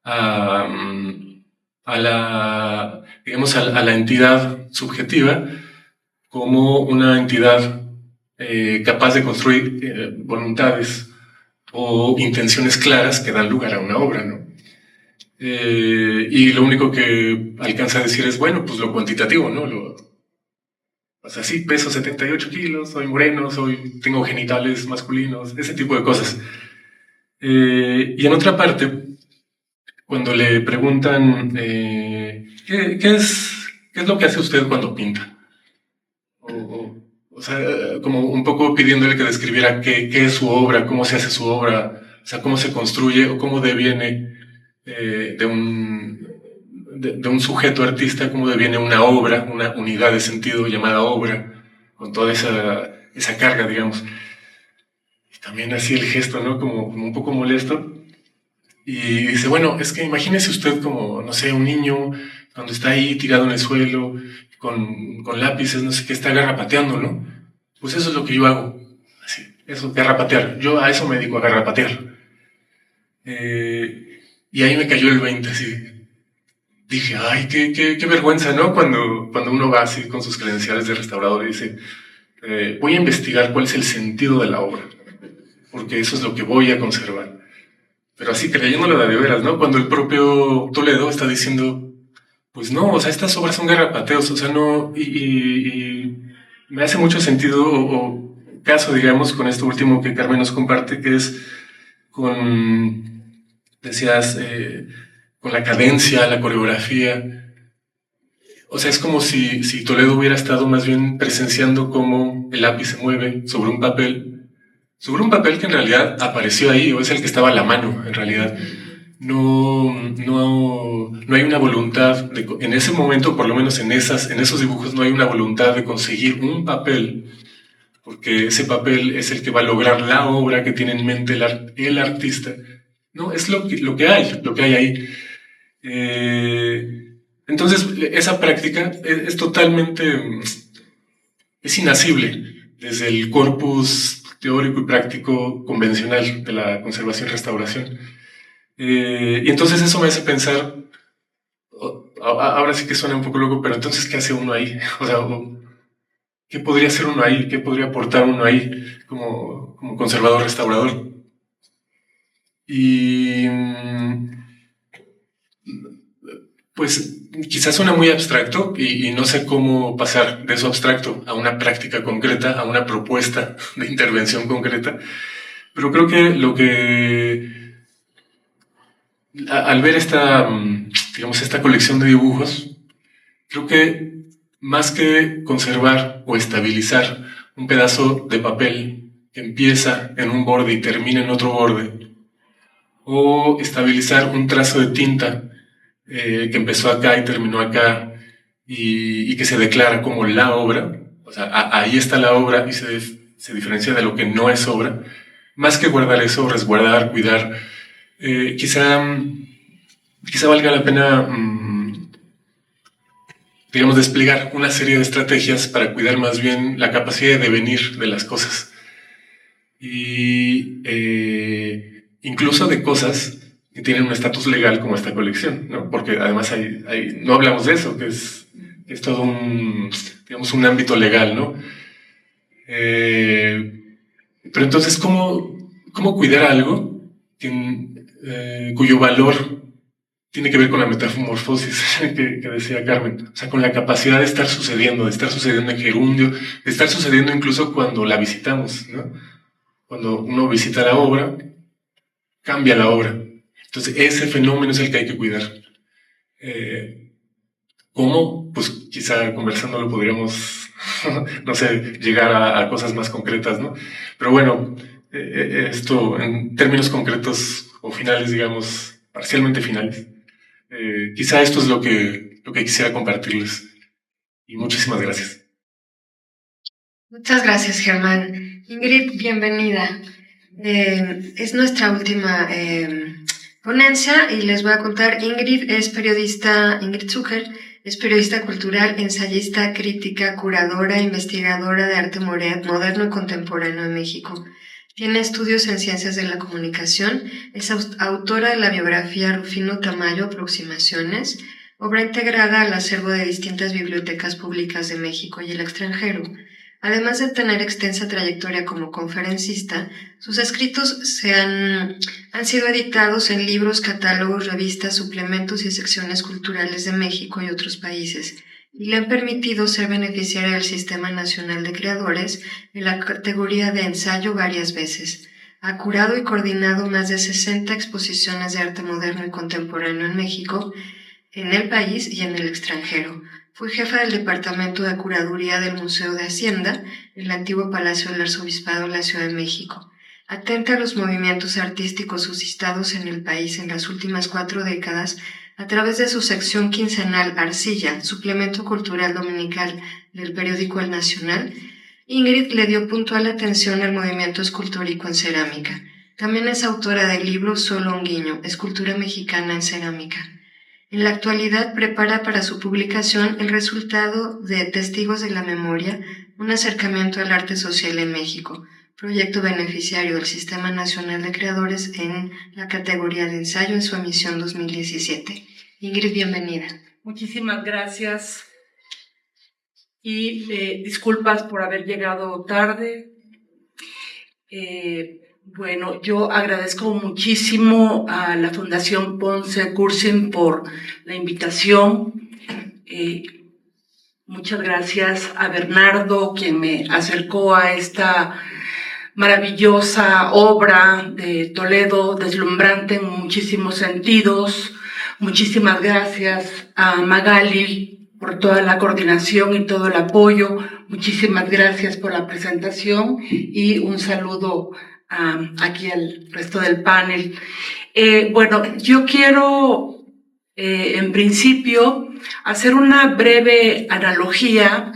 a la, digamos, a la entidad subjetiva como una entidad capaz de construir voluntades o intenciones claras que dan lugar a una obra, ¿no? Y lo único que alcanza a decir es, bueno, pues lo cuantitativo, ¿no? O sea, sí, peso 78 kilos, soy moreno, tengo genitales masculinos, ese tipo de cosas. Y en otra parte, cuando le preguntan, ¿qué es lo que hace usted cuando pinta? O sea, como un poco pidiéndole que describiera qué es su obra, cómo se hace su obra, o sea, cómo se construye o cómo deviene de un sujeto artista, cómo deviene una obra, una unidad de sentido llamada obra, con toda esa carga, digamos. Y también así el gesto, ¿no? Como un poco molesto. Y dice, bueno, es que imagínese usted como, no sé, un niño cuando está ahí tirado en el suelo, con lápices, no sé qué, está garrapateando, ¿no? Pues eso es lo que yo hago. Así, eso, garrapatear. Yo a eso me dedico, a garrapatear. Y ahí me cayó el 20, así. Dije, ay, qué vergüenza, ¿no? Cuando uno va así con sus credenciales de restaurador y dice, voy a investigar cuál es el sentido de la obra, porque eso es lo que voy a conservar. Pero así creyéndolo de veras, ¿no? Cuando el propio Toledo está diciendo, pues no, o sea, estas obras son garrapateos, o sea, no, y me hace mucho sentido, o caso, digamos, con esto último que Carmen nos comparte, que es decías, con la cadencia, la coreografía. O sea, es como si Toledo hubiera estado más bien presenciando cómo el lápiz se mueve sobre un papel que en realidad apareció ahí, o es el que estaba a la mano, en realidad. No hay una voluntad, en ese momento, por lo menos en esos dibujos, no hay una voluntad de conseguir un papel, porque ese papel es el que va a lograr la obra que tiene en mente el artista. No, es lo que hay ahí. Entonces, esa práctica es totalmente, es inasible desde el corpus teórico y práctico convencional de la conservación y restauración. Y entonces eso me hace pensar, ahora sí que suena un poco loco, pero entonces, ¿qué hace uno ahí? O sea, ¿qué podría hacer uno ahí? ¿Qué podría aportar uno ahí como conservador restaurador? Y pues quizás suena muy abstracto y no sé cómo pasar de eso abstracto a una práctica concreta, a una propuesta de intervención concreta, pero creo que al ver esta colección de dibujos, creo que más que conservar o estabilizar un pedazo de papel que empieza en un borde y termina en otro borde, o estabilizar un trazo de tinta que empezó acá y terminó acá y que se declara como la obra, o sea, ahí está la obra y se diferencia de lo que no es obra, más que guardar eso, resguardar, cuidar, quizá valga la pena, digamos, desplegar una serie de estrategias para cuidar más bien la capacidad de devenir de las cosas. Y incluso de cosas que tienen un estatus legal como esta colección, ¿no? Porque además no hablamos de eso, que es todo un ámbito legal, ¿no? Pero entonces, ¿cómo cuidar algo cuyo valor tiene que ver con la metamorfosis que decía Carmen? O sea, con la capacidad de estar sucediendo en gerundio, de estar sucediendo incluso cuando la visitamos, ¿no? Cuando uno visita la obra, cambia la obra. Entonces, ese fenómeno es el que hay que cuidar. ¿Cómo? Pues quizá conversándolo podríamos, no sé, llegar a cosas más concretas, ¿no? Pero bueno, esto en términos concretos o finales, digamos, parcialmente finales, quizá esto es lo que quisiera compartirles. Y muchísimas gracias. Muchas gracias, Germán. Ingrid, bienvenida. Es nuestra última ponencia y les voy a contar. Ingrid Zucker es periodista cultural, ensayista, crítica, curadora, investigadora de arte moderno y contemporáneo en México. Tiene estudios en ciencias de la comunicación, es autora de la biografía Rufino Tamayo, Aproximaciones, obra integrada al acervo de distintas bibliotecas públicas de México y el extranjero. Además de tener extensa trayectoria como conferencista, sus escritos han sido editados en libros, catálogos, revistas, suplementos y secciones culturales de México y otros países, y le han permitido ser beneficiaria del Sistema Nacional de Creadores en la categoría de ensayo varias veces. Ha curado y coordinado más de 60 exposiciones de arte moderno y contemporáneo en México, en el país y en el extranjero. Fue jefa del Departamento de Curaduría del Museo de Hacienda, el antiguo Palacio del Arzobispado de la Ciudad de México. Atenta a los movimientos artísticos suscitados en el país en las últimas 4 décadas a través de su sección quincenal Arcilla, suplemento cultural dominical del periódico El Nacional. Ingrid le dio puntual atención al movimiento escultórico en cerámica. También es autora del libro Solo un guiño, escultura mexicana en cerámica. En la actualidad prepara para su publicación el resultado de Testigos de la Memoria, un acercamiento al arte social en México, proyecto beneficiario del Sistema Nacional de Creadores en la categoría de ensayo en su emisión 2017. Ingrid, bienvenida. Muchísimas gracias y disculpas por haber llegado tarde. Bueno, yo agradezco muchísimo a la Fundación Ponce Cursin por la invitación. Muchas gracias a Bernardo, quien me acercó a esta maravillosa obra de Toledo, deslumbrante en muchísimos sentidos. Muchísimas gracias a Magali por toda la coordinación y todo el apoyo. Muchísimas gracias por la presentación y un saludo aquí al resto del panel. Bueno, yo quiero en principio hacer una breve analogía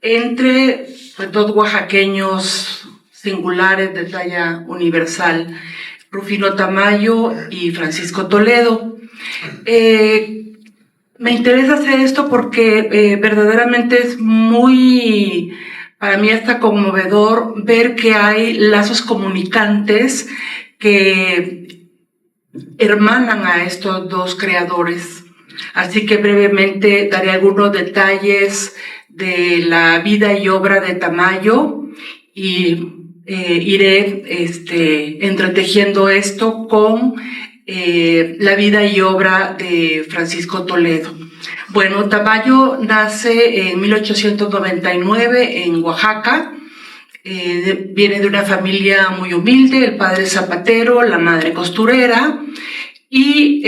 entre dos oaxaqueños singulares de talla universal, Rufino Tamayo y Francisco Toledo. Me interesa hacer esto porque verdaderamente es muy, para mí hasta conmovedor ver que hay lazos comunicantes que hermanan a estos dos creadores. Así que brevemente daré algunos detalles de la vida y obra de Tamayo y iré entretejiendo esto con la vida y obra de Francisco Toledo. Bueno, Tamayo nace en 1899 en Oaxaca. Viene de una familia muy humilde, el padre zapatero, la madre costurera, y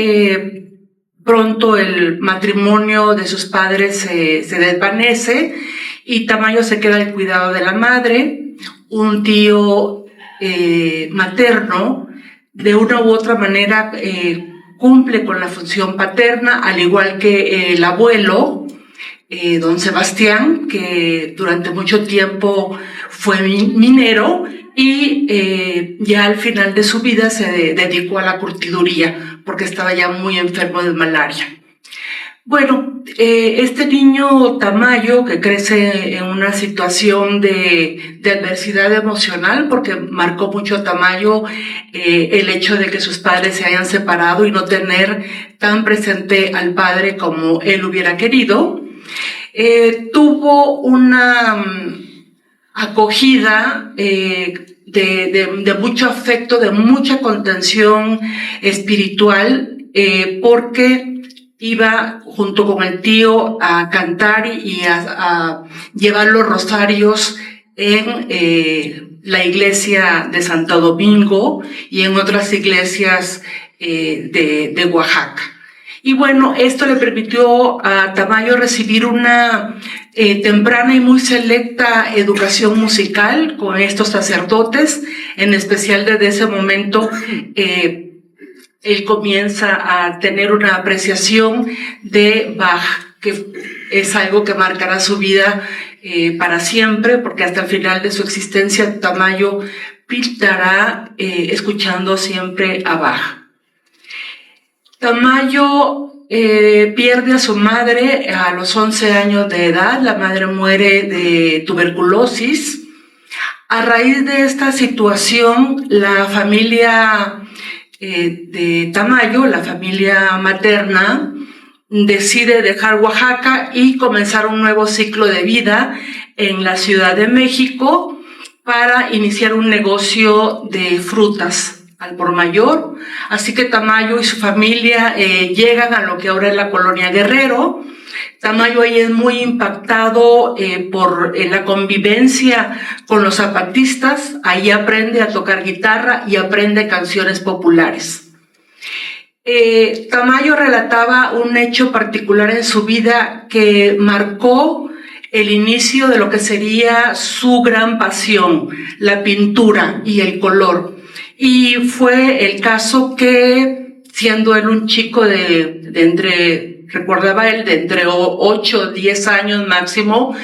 pronto el matrimonio de sus padres se desvanece y Tamayo se queda al cuidado de la madre. Un tío materno, de una u otra manera, cumple con la función paterna, al igual que el abuelo, don Sebastián, que durante mucho tiempo fue minero y ya al final de su vida se dedicó a la curtiduría porque estaba ya muy enfermo de malaria. Bueno, este niño Tamayo, que crece en una situación de adversidad emocional, porque marcó mucho a Tamayo el hecho de que sus padres se hayan separado y no tener tan presente al padre como él hubiera querido, tuvo una acogida de mucho afecto, de mucha contención espiritual, porque iba junto con el tío a cantar y a llevar los rosarios en la iglesia de Santo Domingo y en otras iglesias de Oaxaca. Y bueno, esto le permitió a Tamayo recibir una temprana y muy selecta educación musical con estos sacerdotes, en especial desde ese momento él comienza a tener una apreciación de Bach, que es algo que marcará su vida para siempre, porque hasta el final de su existencia Tamayo pintará escuchando siempre a Bach. Tamayo pierde a su madre a los 11 años de edad. La madre muere de tuberculosis. A raíz de esta situación, la familia de Tamayo, la familia materna, decide dejar Oaxaca y comenzar un nuevo ciclo de vida en la Ciudad de México para iniciar un negocio de frutas al por mayor. Así que Tamayo y su familia llegan a lo que ahora es la colonia Guerrero. Tamayo ahí es muy impactado por la convivencia con los zapatistas. Ahí aprende a tocar guitarra y aprende canciones populares. Tamayo relataba un hecho particular en su vida que marcó el inicio de lo que sería su gran pasión, la pintura y el color. Y fue el caso que, siendo él un chico de entre 8 o 10 años máximo,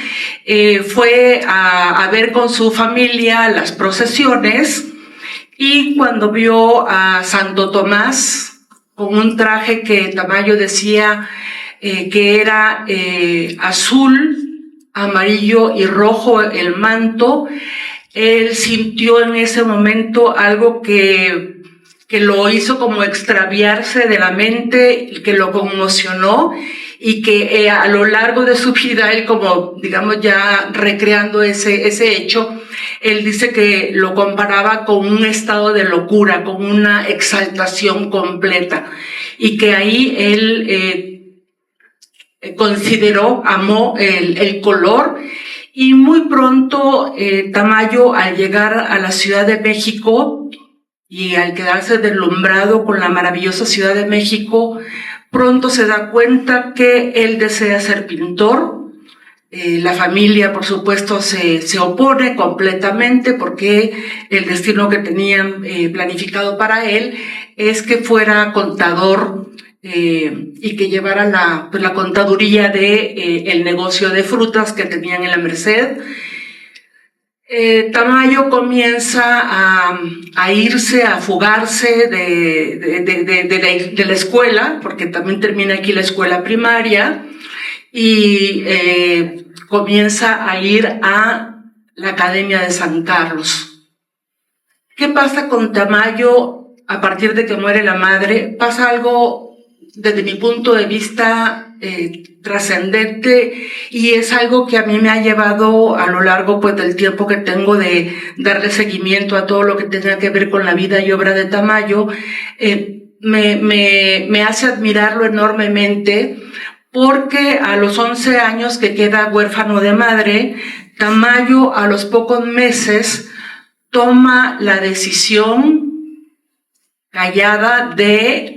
fue a ver con su familia las procesiones, y cuando vio a Santo Tomás con un traje que Tamayo decía que era azul, amarillo y rojo el manto, él sintió en ese momento algo que lo hizo como extraviarse de la mente, que lo conmocionó, y que a lo largo de su vida, él como, digamos, ya recreando ese hecho, él dice que lo comparaba con un estado de locura, con una exaltación completa, y que ahí él amó el color. Y muy pronto Tamayo, al llegar a la Ciudad de México y al quedarse deslumbrado con la maravillosa Ciudad de México, pronto se da cuenta que él desea ser pintor. La familia, por supuesto, se opone completamente, porque el destino que tenían planificado para él es que fuera contador y que llevara la contaduría de el negocio de frutas que tenían en la Merced. Tamayo comienza a irse, a fugarse de la escuela, porque también termina aquí la escuela primaria, y comienza a ir a la Academia de San Carlos. ¿Qué pasa con Tamayo a partir de que muere la madre? Pasa algo, desde mi punto de vista, trascendente, y es algo que a mí me ha llevado a lo largo del tiempo que tengo de darle seguimiento a todo lo que tenga que ver con la vida y obra de Tamayo. Me hace admirarlo enormemente, porque a los 11 años que queda huérfano de madre, Tamayo a los pocos meses toma la decisión callada de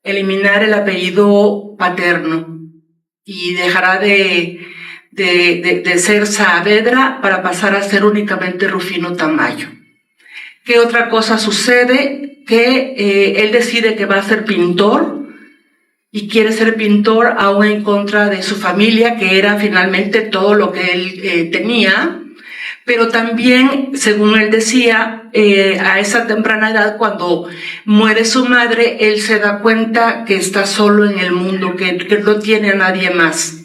eliminar el apellido paterno, y dejará de ser Saavedra para pasar a ser únicamente Rufino Tamayo. ¿Qué otra cosa sucede? Que él decide que va a ser pintor, y quiere ser pintor aún en contra de su familia, que era finalmente todo lo que él tenía. Pero también, según él decía, a esa temprana edad, cuando muere su madre, él se da cuenta que está solo en el mundo, que no tiene a nadie más.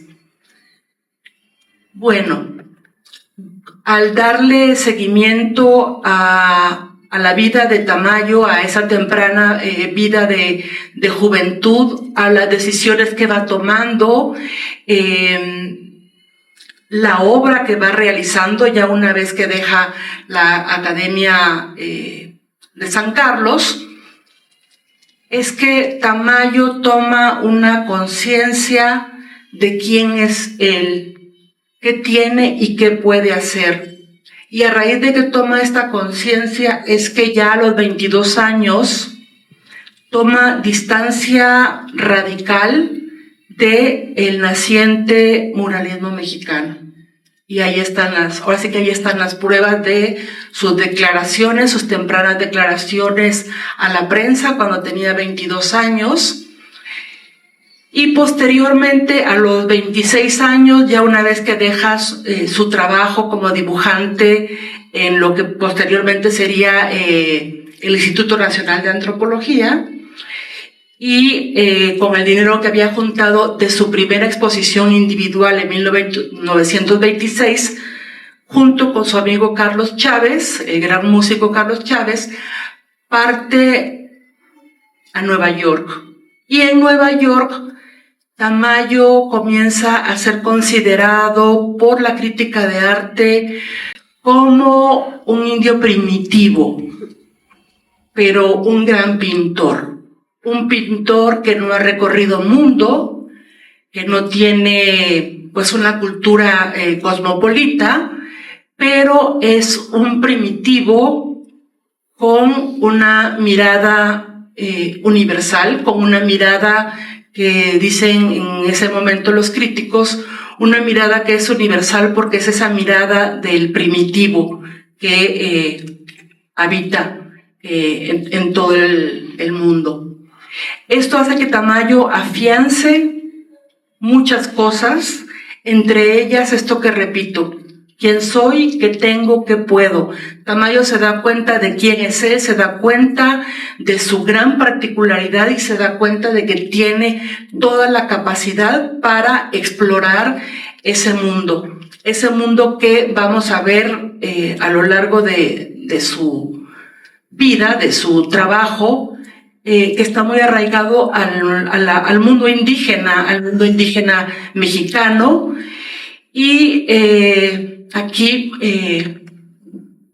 Bueno, al darle seguimiento a la vida de Tamayo, a esa temprana vida de juventud, a las decisiones que va tomando, la obra que va realizando ya una vez que deja la Academia de San Carlos, es que Tamayo toma una conciencia de quién es él, qué tiene y qué puede hacer. Y a raíz de que toma esta conciencia es que ya a los 22 años toma distancia radical del naciente muralismo mexicano. Y ahí están ahora sí que ahí están las pruebas de sus declaraciones, sus tempranas declaraciones a la prensa cuando tenía 22 años. Y posteriormente, a los 26 años, ya una vez que deja su trabajo como dibujante en lo que posteriormente sería el Instituto Nacional de Antropología, y con el dinero que había juntado de su primera exposición individual en 1926, junto con su amigo Carlos Chávez, el gran músico Carlos Chávez, parte a Nueva York. Y en Nueva York, Tamayo comienza a ser considerado por la crítica de arte como un indio primitivo, pero un gran pintor. Un pintor que no ha recorrido mundo, que no tiene pues una cultura cosmopolita, pero es un primitivo con una mirada universal, con una mirada que dicen en ese momento los críticos, una mirada que es universal porque es esa mirada del primitivo que habita en todo el mundo. Esto hace que Tamayo afiance muchas cosas, entre ellas esto que repito: quién soy, qué tengo, qué puedo. Tamayo se da cuenta de quién es él, se da cuenta de su gran particularidad y se da cuenta de que tiene toda la capacidad para explorar ese mundo que vamos a ver a lo largo de su vida, de su trabajo, que está muy arraigado al mundo indígena mexicano. Y aquí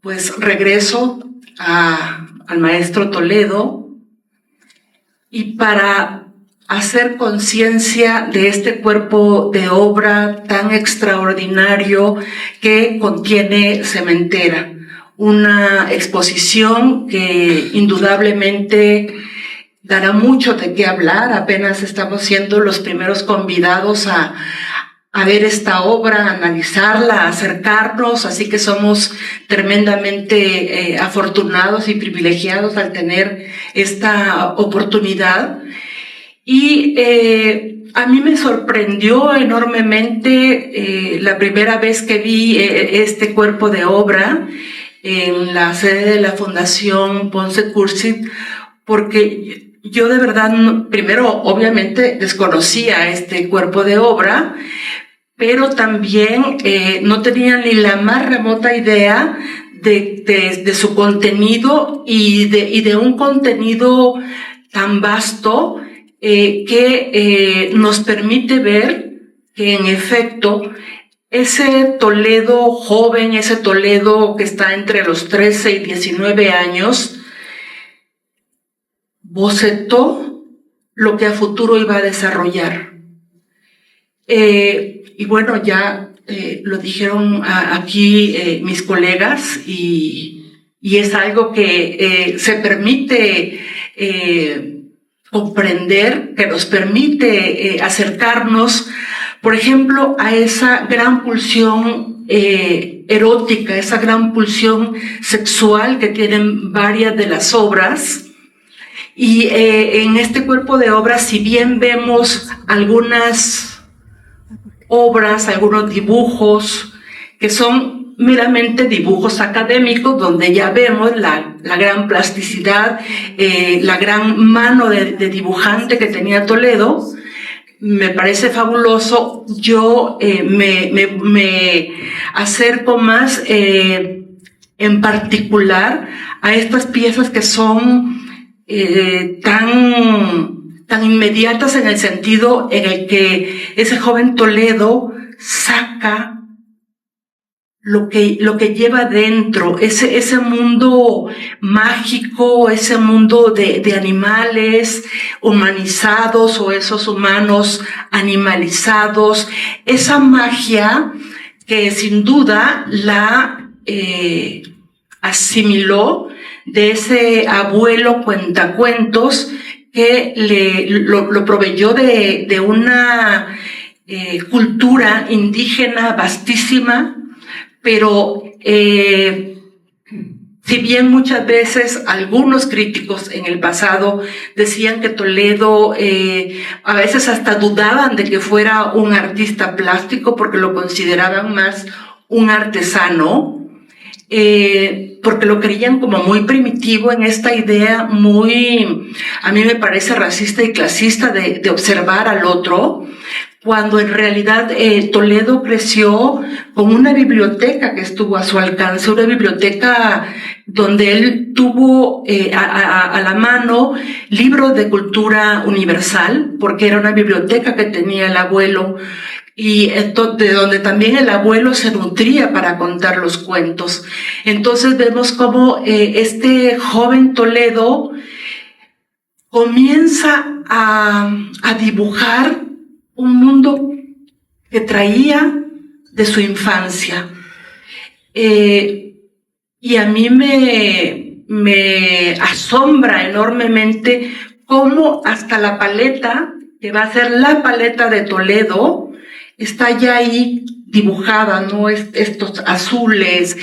pues regreso al maestro Toledo, y para hacer conciencia de este cuerpo de obra tan extraordinario que contiene Cementera, una exposición que indudablemente dará mucho de qué hablar. Apenas estamos siendo los primeros convidados a ver esta obra, a analizarla, a acercarnos, así que somos tremendamente afortunados y privilegiados al tener esta oportunidad. Y a mí me sorprendió enormemente la primera vez que vi este cuerpo de obra en la sede de la Fundación Ponce Cursit, porque yo de verdad, primero, obviamente, desconocía este cuerpo de obra, pero también no tenía ni la más remota idea de su contenido y de un contenido tan vasto que nos permite ver que, en efecto, ese Toledo joven, ese Toledo que está entre los 13 y 19 años, bocetó lo que a futuro iba a desarrollar. Y bueno, ya lo dijeron aquí mis colegas, y es algo que se permite comprender, que nos permite acercarnos, por ejemplo, a esa gran pulsión erótica, esa gran pulsión sexual que tienen varias de las obras. Y en este cuerpo de obras, si bien vemos algunas obras, algunos dibujos que son meramente dibujos académicos, donde ya vemos la gran plasticidad, la gran mano de dibujante que tenía Toledo, me parece fabuloso. Yo me acerco más en particular a estas piezas que son tan inmediatas, en el sentido en el que ese joven Toledo saca lo que lleva dentro, ese mundo mágico, ese mundo de animales humanizados, o esos humanos animalizados, esa magia que sin duda la asimiló de ese abuelo cuentacuentos que lo proveyó de una cultura indígena vastísima, pero si bien muchas veces algunos críticos en el pasado decían que Toledo, a veces hasta dudaban de que fuera un artista plástico porque lo consideraban más un artesano, porque lo creían como muy primitivo en esta idea muy, a mí me parece racista y clasista de observar al otro, cuando en realidad Toledo creció con una biblioteca que estuvo a su alcance, una biblioteca donde él tuvo a la mano libros de cultura universal, porque era una biblioteca que tenía el abuelo, y de donde también el abuelo se nutría para contar los cuentos. Entonces vemos cómo este joven Toledo comienza a dibujar un mundo que traía de su infancia. Y a mí me asombra enormemente cómo hasta la paleta, que va a ser la paleta de Toledo, está ya ahí dibujada, ¿no? Estos azules,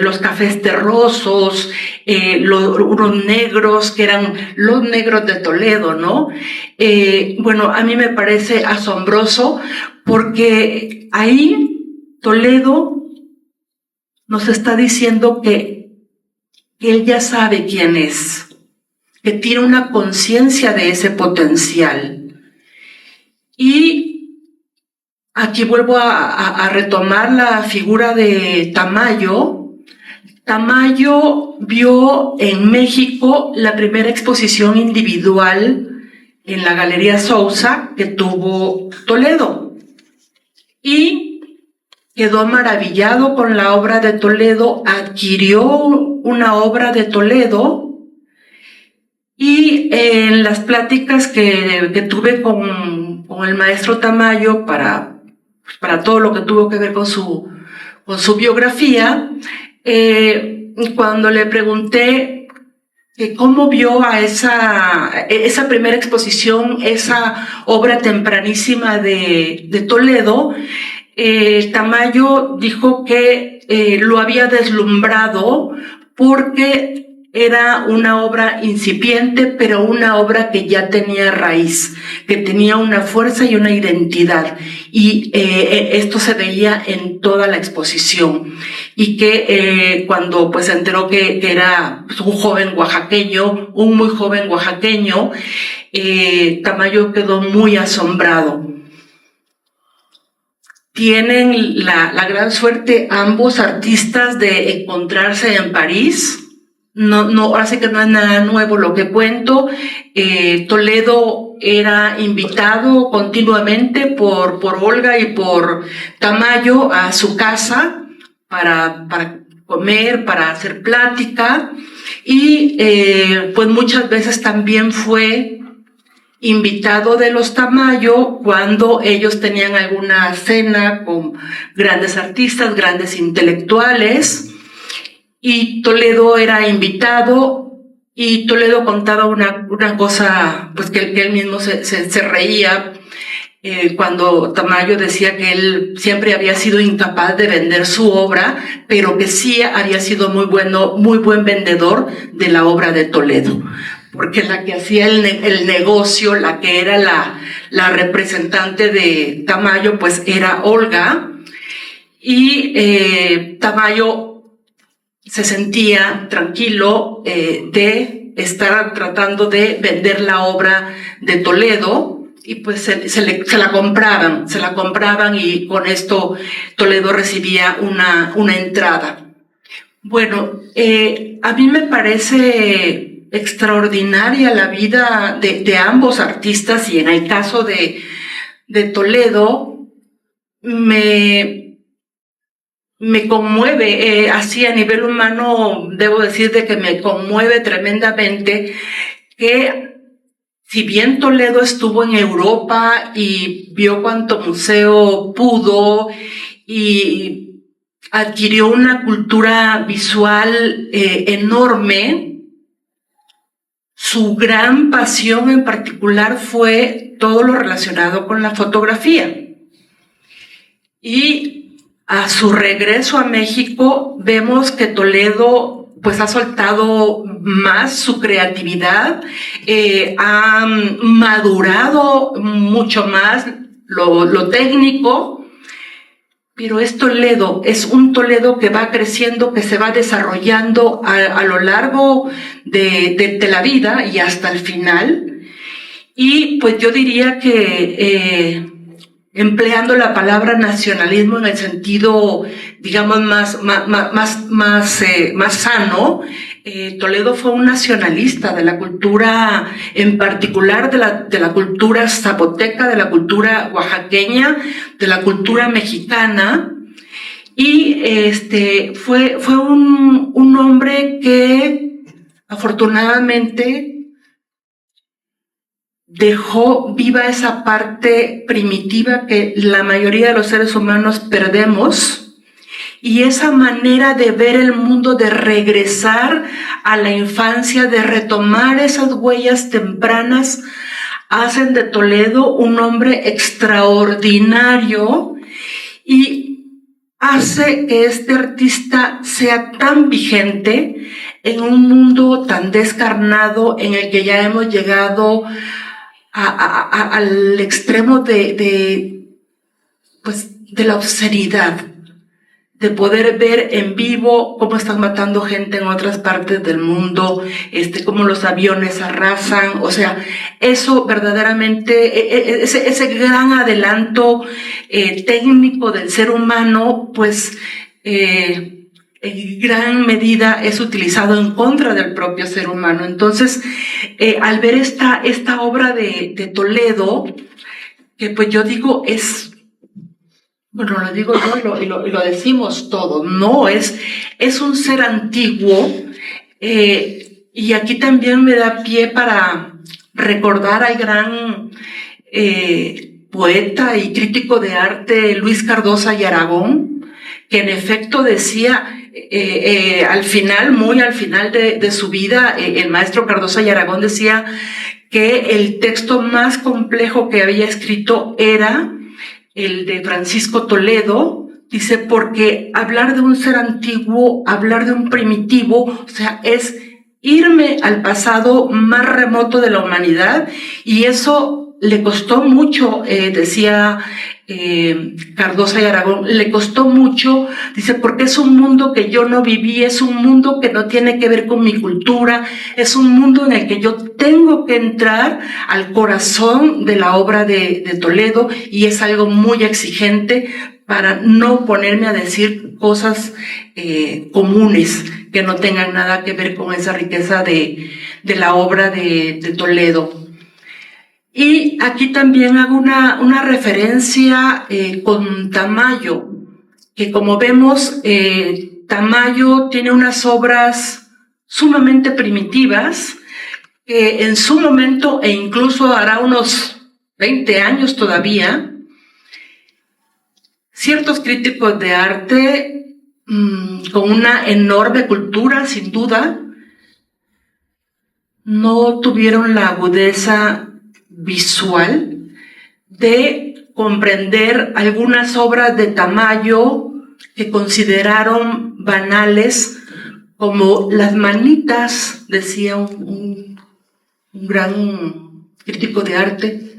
los cafés terrosos, unos negros que eran los negros de Toledo, ¿no? Bueno, a mí me parece asombroso porque ahí Toledo nos está diciendo que él ya sabe quién es, que tiene una conciencia de ese potencial. Y aquí vuelvo a retomar la figura de Tamayo. Tamayo vio en México la primera exposición individual en la Galería Sousa que tuvo Toledo y quedó maravillado con la obra de Toledo, adquirió una obra de Toledo y en las pláticas que tuve con el maestro Tamayo para todo lo que tuvo que ver con su biografía, cuando le pregunté que cómo vio a esa primera exposición, esa obra tempranísima de Toledo, Tamayo dijo que lo había deslumbrado porque era una obra incipiente, pero una obra que ya tenía raíz, que tenía una fuerza y una identidad. Y esto se veía en toda la exposición. Y que cuando pues se enteró que era un joven oaxaqueño, un muy joven oaxaqueño, Tamayo quedó muy asombrado. Tienen la gran suerte ambos artistas de encontrarse en París. No, ahora sí que no es nada nuevo lo que cuento. Toledo era invitado continuamente por Olga y por Tamayo a su casa para comer, para hacer plática, y pues muchas veces también fue invitado de los Tamayo cuando ellos tenían alguna cena con grandes artistas, grandes intelectuales. Y Toledo era invitado, y Toledo contaba una cosa, pues que él mismo se reía cuando Tamayo decía que él siempre había sido incapaz de vender su obra, pero que sí había sido muy buen vendedor de la obra de Toledo, porque la que hacía el negocio, la que era la representante de Tamayo, pues era Olga, y Tamayo se sentía tranquilo de estar tratando de vender la obra de Toledo, y pues se la compraban y con esto Toledo recibía una entrada. Bueno, a mí me parece extraordinaria la vida de ambos artistas, y en el caso de Toledo me conmueve, así a nivel humano, debo decir de que me conmueve tremendamente que si bien Toledo estuvo en Europa y vio cuanto museo pudo y adquirió una cultura visual enorme, su gran pasión en particular fue todo lo relacionado con la fotografía. Y a su regreso a México vemos que Toledo pues ha soltado más su creatividad, ha madurado mucho más lo técnico, pero es Toledo, es un Toledo que va creciendo, que se va desarrollando a lo largo de la vida y hasta el final. Y pues yo diría que empleando la palabra nacionalismo en el sentido, digamos, más sano, Toledo fue un nacionalista de la cultura, en particular de la cultura zapoteca, de la cultura oaxaqueña, de la cultura mexicana, y fue un hombre que afortunadamente dejó viva esa parte primitiva que la mayoría de los seres humanos perdemos, y esa manera de ver el mundo, de regresar a la infancia, de retomar esas huellas tempranas, hacen de Toledo un hombre extraordinario y hace que este artista sea tan vigente en un mundo tan descarnado en el que ya hemos llegado al extremo de la obscenidad, de poder ver en vivo cómo están matando gente en otras partes del mundo, cómo los aviones arrasan. O sea, eso verdaderamente, ese gran adelanto técnico del ser humano, pues en gran medida es utilizado en contra del propio ser humano. Entonces, al ver esta obra de Toledo, que pues yo digo bueno, lo digo yo y lo decimos todos, no, es un ser antiguo, y aquí también me da pie para recordar al gran poeta y crítico de arte Luis Cardosa y Aragón, que en efecto decía, muy al final de su vida, el maestro Cardosa y Aragón decía que el texto más complejo que había escrito era el de Francisco Toledo. Dice, porque hablar de un ser antiguo, hablar de un primitivo, o sea, es irme al pasado más remoto de la humanidad, y eso le costó mucho, decía Cardosa y Aragón, le costó mucho, dice, porque es un mundo que yo no viví, es un mundo que no tiene que ver con mi cultura, es un mundo en el que yo tengo que entrar al corazón de la obra de Toledo, y es algo muy exigente para no ponerme a decir cosas comunes que no tengan nada que ver con esa riqueza de la obra de Toledo. Y aquí también hago una referencia con Tamayo, que como vemos, Tamayo tiene unas obras sumamente primitivas, que en su momento, e incluso hará unos 20 años todavía, ciertos críticos de arte, con una enorme cultura, sin duda, no tuvieron la agudeza visual de comprender algunas obras de Tamayo que consideraron banales, como Las manitas, decía un gran crítico de arte,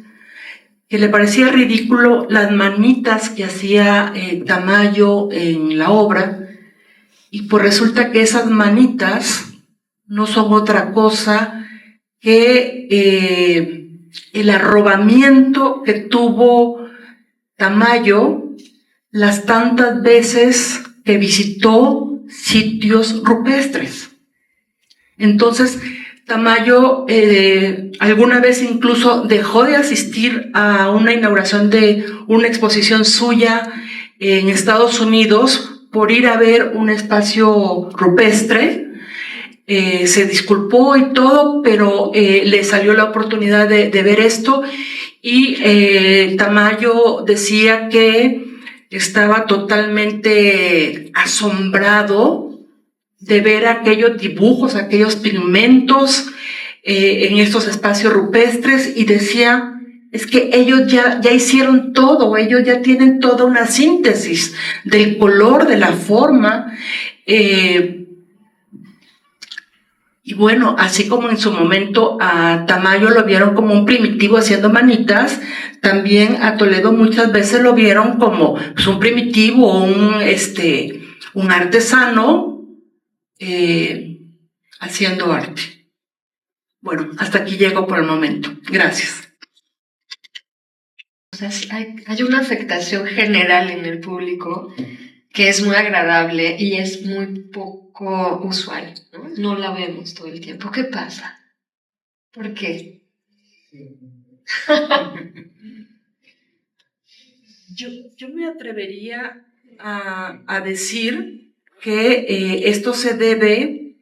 que le parecía ridículo las manitas que hacía Tamayo en la obra, y pues resulta que esas manitas no son otra cosa que el arrobamiento que tuvo Tamayo las tantas veces que visitó sitios rupestres. Entonces, Tamayo alguna vez incluso dejó de asistir a una inauguración de una exposición suya en Estados Unidos por ir a ver un espacio rupestre. Se disculpó y todo, pero le salió la oportunidad de ver esto, y Tamayo decía que estaba totalmente asombrado de ver aquellos dibujos, aquellos pigmentos en estos espacios rupestres, y decía, es que ellos ya hicieron todo, ellos ya tienen toda una síntesis del color, de la forma, y bueno, así como en su momento a Tamayo lo vieron como un primitivo haciendo manitas, también a Toledo muchas veces lo vieron como pues, un primitivo, un artesano haciendo arte. Bueno, hasta aquí llego por el momento. Gracias. O sea, hay una afectación general en el público que es muy agradable y es muy poco usual, ¿no? No la vemos todo el tiempo. ¿Qué pasa? ¿Por qué? Yo me atrevería a decir que esto se debe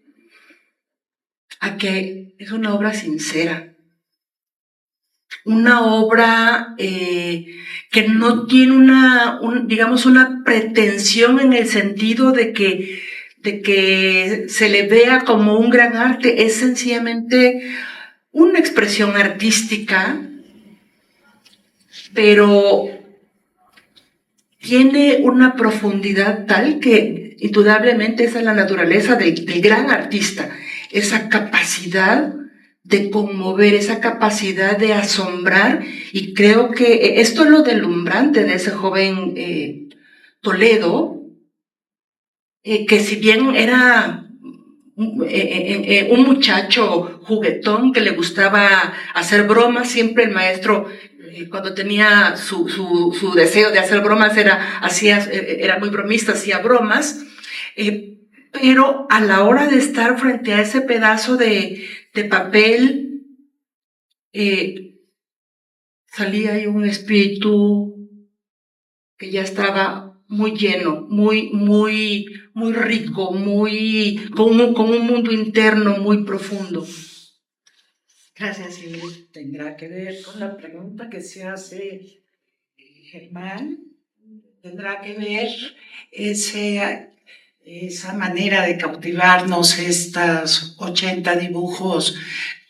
a que es una obra sincera. Una obra que no tiene una pretensión en el sentido de que se le vea como un gran arte. Es sencillamente una expresión artística, pero tiene una profundidad tal que indudablemente esa es la naturaleza del gran artista, esa capacidad de conmover, esa capacidad de asombrar, y creo que esto es lo deslumbrante de ese joven Toledo, que si bien era un muchacho juguetón que le gustaba hacer bromas, siempre el maestro, cuando tenía su deseo de hacer bromas, era muy bromista, hacía bromas, pero a la hora de estar frente a ese pedazo de papel, salía ahí un espíritu que ya estaba muy lleno, muy rico, con un mundo interno muy profundo. Gracias, Ingrid. Tendrá que ver con la pregunta que se hace Germán, tendrá que ver esa manera de cautivarnos, estas 80 dibujos,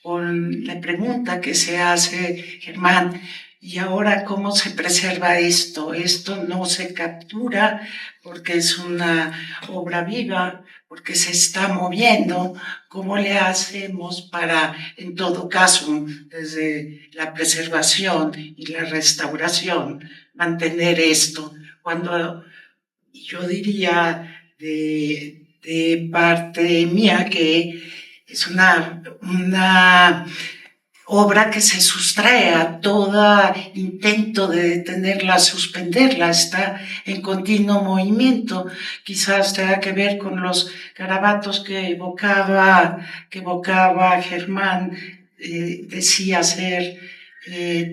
con la pregunta que se hace Germán. ¿Y ahora cómo se preserva esto? Esto no se captura porque es una obra viva, porque se está moviendo. ¿Cómo le hacemos para, en todo caso, desde la preservación y la restauración, mantener esto? Cuando yo diría de parte mía que es una obra que se sustrae a todo intento de detenerla, suspenderla, está en continuo movimiento. Quizás tenga que ver con los garabatos que evocaba Germán, decía ser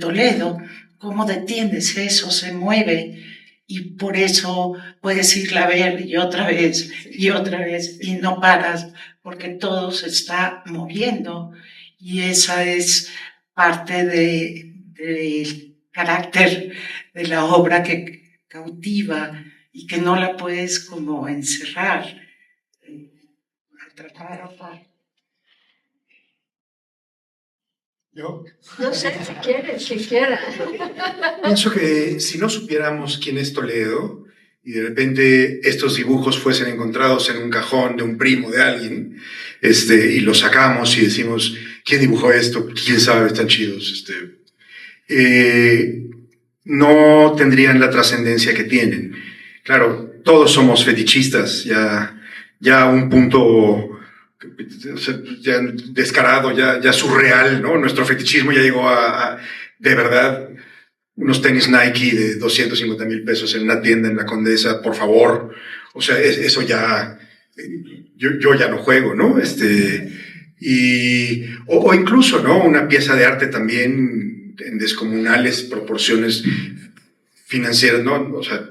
Toledo. ¿Cómo detienes eso? Se mueve. Y por eso puedes irla a ver y otra vez y no paras, porque todo se está moviendo. Y esa es parte del carácter de la obra que cautiva y que no la puedes como encerrar, atrapar. ¿Yo? No sé, si quieres, quien quiera. Pienso que si no supiéramos quién es Toledo y de repente estos dibujos fuesen encontrados en un cajón de un primo de alguien, y los sacamos y decimos, ¿quién dibujó esto? ¿Quién sabe? Están chidos. No tendrían la trascendencia que tienen. Claro, todos somos fetichistas, ya a un punto ya descarado, ya surreal, ¿no? Nuestro fetichismo ya llegó a de verdad, unos tenis Nike de 250,000 pesos en una tienda en la Condesa, por favor. O sea, eso ya, yo ya no juego, ¿no? O incluso, ¿no? Una pieza de arte también en descomunales proporciones financieras, ¿no? O sea,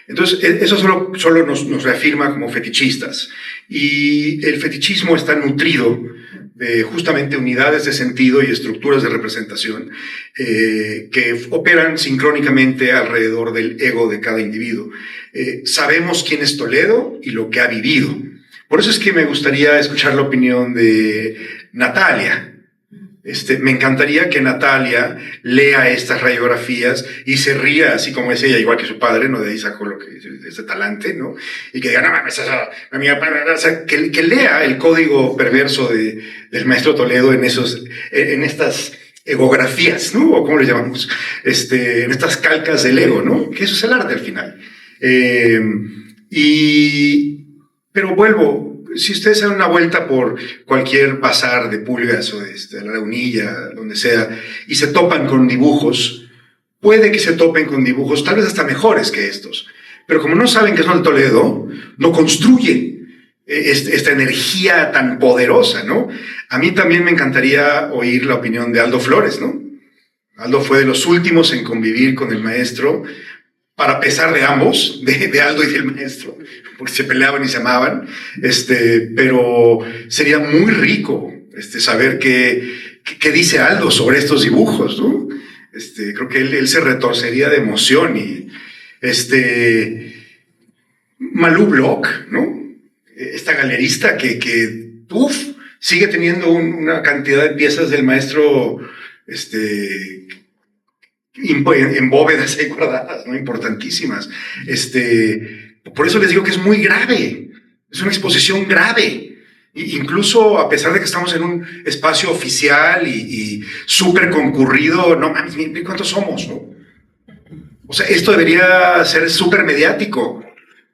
entonces, eso solo nos reafirma como fetichistas. Y el fetichismo está nutrido de justamente unidades de sentido y estructuras de representación que operan sincrónicamente alrededor del ego de cada individuo. Sabemos quién es Toledo y lo que ha vivido. Por eso es que me gustaría escuchar la opinión de Natalia. Me encantaría que Natalia lea estas radiografías y se ría, así como es ella, igual que su padre, ¿no? De ahí sacó ese talante, ¿no? Y que diga, no mames, o sea, que lea el código perverso del maestro Toledo en estas egografías, ¿no? O cómo le llamamos, en estas calcas del ego, ¿no? Que eso es el arte al final. Pero vuelvo, si ustedes dan una vuelta por cualquier bazar de pulgas o de la Lagunilla, donde sea, y se topan con dibujos, puede que se topen con dibujos tal vez hasta mejores que estos, pero como no saben que son de Toledo, no construyen esta energía tan poderosa, ¿no? A mí también me encantaría oír la opinión de Aldo Flores, ¿no? Aldo fue de los últimos en convivir con el maestro, para pesar de ambos, de Aldo y del maestro, porque se peleaban y se amaban, pero sería muy rico saber qué dice Aldo sobre estos dibujos, ¿no? Creo que él se retorcería de emoción y Malú Bloch, ¿no? Esta galerista que sigue teniendo una cantidad de piezas del maestro en bóvedas ahí guardadas, ¿no? Importantísimas. Por eso les digo que es muy grave, es una exposición grave. Incluso a pesar de que estamos en un espacio oficial y súper concurrido, no mames, mira cuántos somos, ¿no? O sea, esto debería ser súper mediático.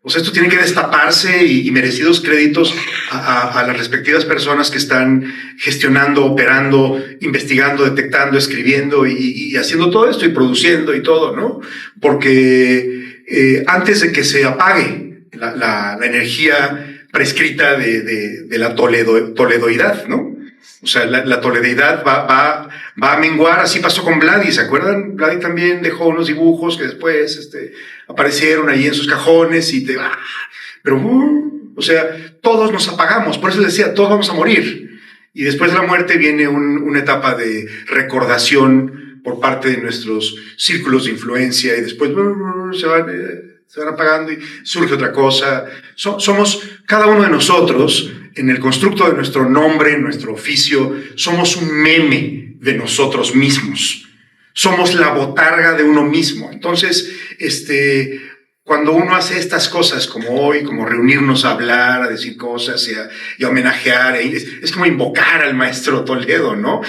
O sea, esto tiene que destaparse y merecidos créditos a las respectivas personas que están gestionando, operando, investigando, detectando, escribiendo y haciendo todo esto y produciendo y todo, ¿no? Porque antes de que se apague la energía prescrita de la toledoidad, ¿no? O sea, la toledoidad va a menguar. Así pasó con Vladi, ¿se acuerdan? Vladi también dejó unos dibujos que después aparecieron ahí en sus cajones y o sea, todos nos apagamos. Por eso decía, todos vamos a morir. Y después de la muerte viene una etapa de recordación por parte de nuestros círculos de influencia y después se van apagando y surge otra cosa. Somos, cada uno de nosotros, en el constructo de nuestro nombre, nuestro oficio, somos un meme de nosotros mismos. Somos la botarga de uno mismo. Entonces, cuando uno hace estas cosas como hoy, como reunirnos a hablar, a decir cosas y a homenajear, es como invocar al maestro Toledo, ¿no?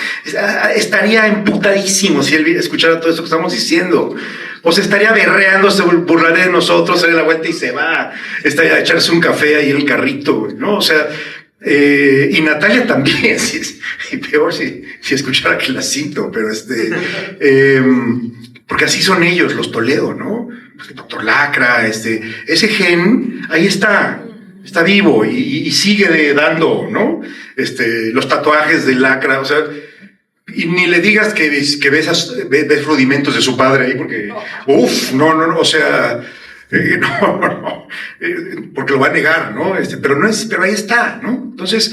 Estaría emputadísimo si él escuchara todo esto que estamos diciendo. O se estaría berreando, se burlaría de nosotros, sale la vuelta y se va. Estaría a echarse un café ahí en el carrito, ¿no? O sea, y Natalia también, y peor si escuchara que la cito, pero porque así son ellos, los Toledo, ¿no? El doctor Lacra, ese gen, ahí está vivo y sigue dando, ¿no? Los tatuajes de Lacra, o sea, y ni le digas que ves rudimentos de su padre ahí, porque, no, o sea, no, porque lo va a negar, ¿no? Pero ahí está, ¿no? Entonces,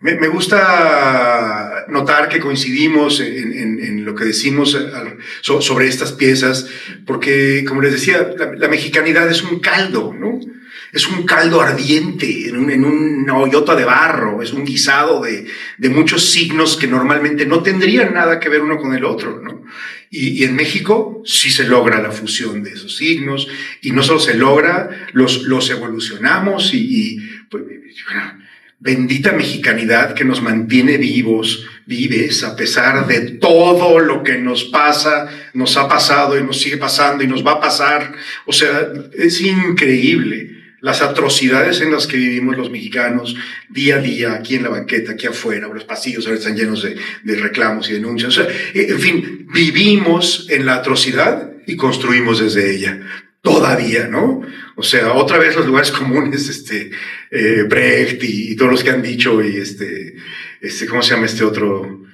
me gusta notar que coincidimos en lo que decimos sobre estas piezas, porque, como les decía, la mexicanidad es un caldo, ¿no? Es un caldo ardiente en una hoyota de barro, es un guisado de muchos signos que normalmente no tendrían nada que ver uno con el otro, ¿no? Y en México sí se logra la fusión de esos signos, y no solo se logra, los evolucionamos pues, bueno, bendita mexicanidad que nos mantiene vives, a pesar de todo lo que nos pasa, nos ha pasado y nos sigue pasando y nos va a pasar. O sea, es increíble las atrocidades en las que vivimos los mexicanos día a día, aquí en la banqueta, aquí afuera. Los pasillos ahora están llenos de reclamos y denuncias. O sea, en fin, vivimos en la atrocidad y construimos desde ella. Todavía, ¿no? O sea, otra vez los lugares comunes, Brecht y todos los que han dicho, y ¿cómo se llama este otro?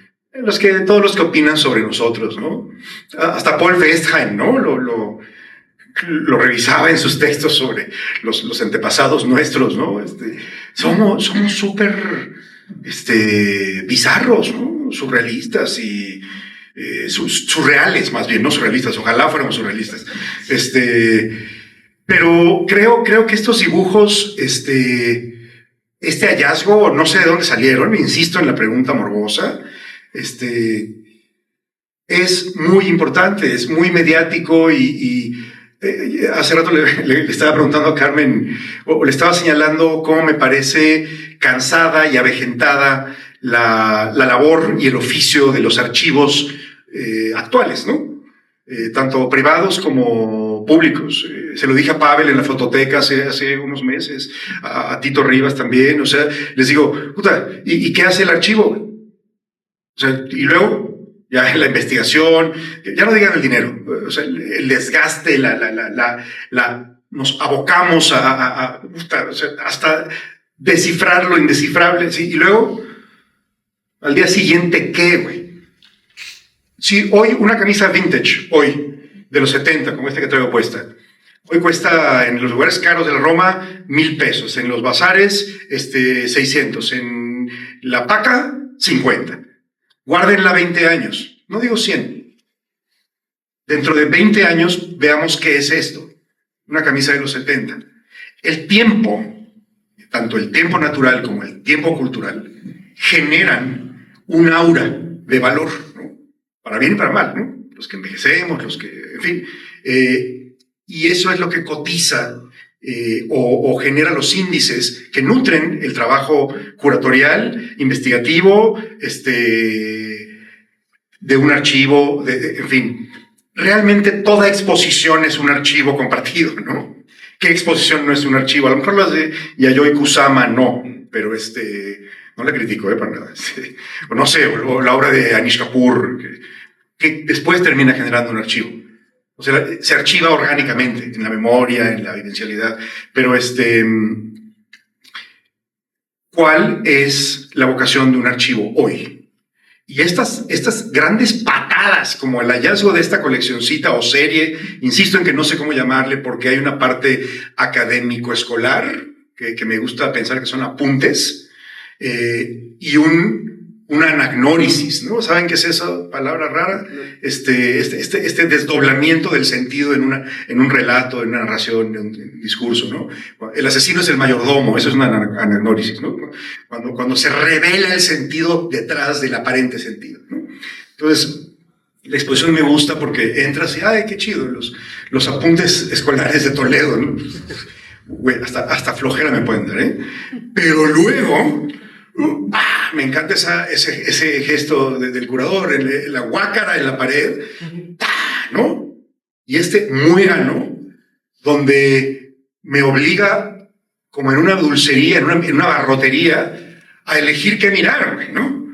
Todos los que opinan sobre nosotros, ¿no? Hasta Paul Westheim, ¿no? Lo revisaba en sus textos sobre los antepasados nuestros, ¿no? Somos súper, bizarros, ¿no? Surrealistas y surreales, más bien, no surrealistas, ojalá fuéramos surrealistas. Pero creo que estos dibujos, este hallazgo, no sé de dónde salieron, insisto en la pregunta morbosa, es muy importante, es muy mediático y hace rato le estaba preguntando a Carmen, o le estaba señalando cómo me parece cansada y avejentada la labor y el oficio de los archivos actuales, ¿no? Tanto privados como públicos. Se lo dije a Pavel en la fototeca hace unos meses, a Tito Rivas también, o sea, les digo, puta, ¿y qué hace el archivo? O sea, y luego, ya en la investigación, ya no digan el dinero, o sea, el desgaste, nos abocamos o sea, hasta descifrar lo indescifrable, ¿sí? Y luego, al día siguiente, ¿qué, güey? Sí, hoy una camisa vintage, hoy, de los 70, como esta que traigo puesta, hoy cuesta en los lugares caros de la Roma 1,000 pesos, en los bazares 600, en la Paca 50. Guárdenla 20 años, no digo 100. Dentro de 20 años veamos qué es esto, una camisa de los 70. El tiempo, tanto el tiempo natural como el tiempo cultural, generan un aura de valor, ¿no? Para bien y para mal, ¿no? Los que envejecemos, los que, en fin, y eso es lo que cotiza o genera los índices que nutren el trabajo curatorial, investigativo, de un archivo, en fin. Realmente toda exposición es un archivo compartido, ¿no? ¿Qué exposición no es un archivo? A lo mejor las de Yayoi Kusama no, pero no le critico, para nada. O no sé, o la obra de Anish Kapoor, que después termina generando un archivo. O sea, se archiva orgánicamente en la memoria, en la evidencialidad. Pero ¿cuál es la vocación de un archivo hoy? Y estas grandes patadas, como el hallazgo de esta coleccioncita o serie, insisto en que no sé cómo llamarle porque hay una parte académico-escolar, que me gusta pensar que son apuntes, y una anagnórisis, ¿no? ¿Saben qué es esa palabra rara? Este desdoblamiento del sentido en un relato, en una narración, en un discurso, ¿no? El asesino es el mayordomo, eso es una anagnórisis, ¿no? Cuando se revela el sentido detrás del aparente sentido, ¿no? Entonces, la exposición me gusta porque entras y, ¡ay, qué chido! Los apuntes escolares de Toledo, ¿no? Güey, hasta flojera me pueden dar, ¿eh? Pero luego... me encanta ese gesto del curador, la guácara en la pared, ¿no? Y muégano, donde me obliga, como en una dulcería, en una barrotería, a elegir qué mirar, ¿no?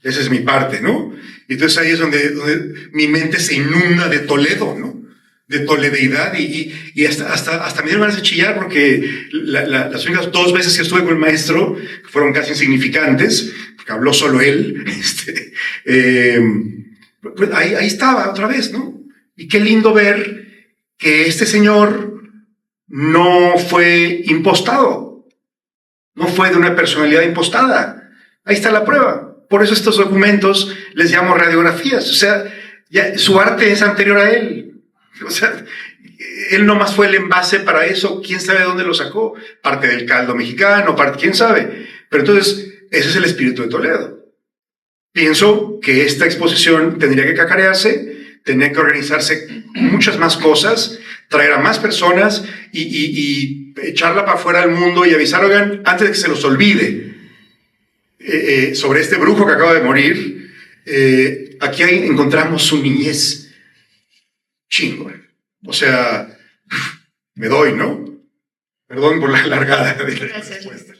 Esa es mi parte, ¿no? Y entonces ahí es donde mi mente se inunda de Toledo, ¿no? De toledeidad y hasta me dieron ganas de chillar porque las únicas 2 veces que estuve con el maestro fueron casi insignificantes, porque habló solo él, pues ahí estaba otra vez, ¿no? Y qué lindo ver que este señor no fue impostado, no fue de una personalidad impostada. Ahí está la prueba. Por eso estos documentos les llamo radiografías. O sea, ya, su arte es anterior a él. O sea, él nomás fue el envase para eso. ¿Quién sabe dónde lo sacó? Parte del caldo mexicano, quién sabe. Pero entonces, ese es el espíritu de Toledo. Pienso que esta exposición tendría que cacarearse, tendría que organizarse muchas más cosas, traer a más personas y echarla para afuera al mundo y avisar, oigan, antes de que se los olvide, sobre este brujo que acaba de morir, aquí encontramos su niñez. Chingo. O sea, me doy, ¿no? Perdón por la largada de la respuesta.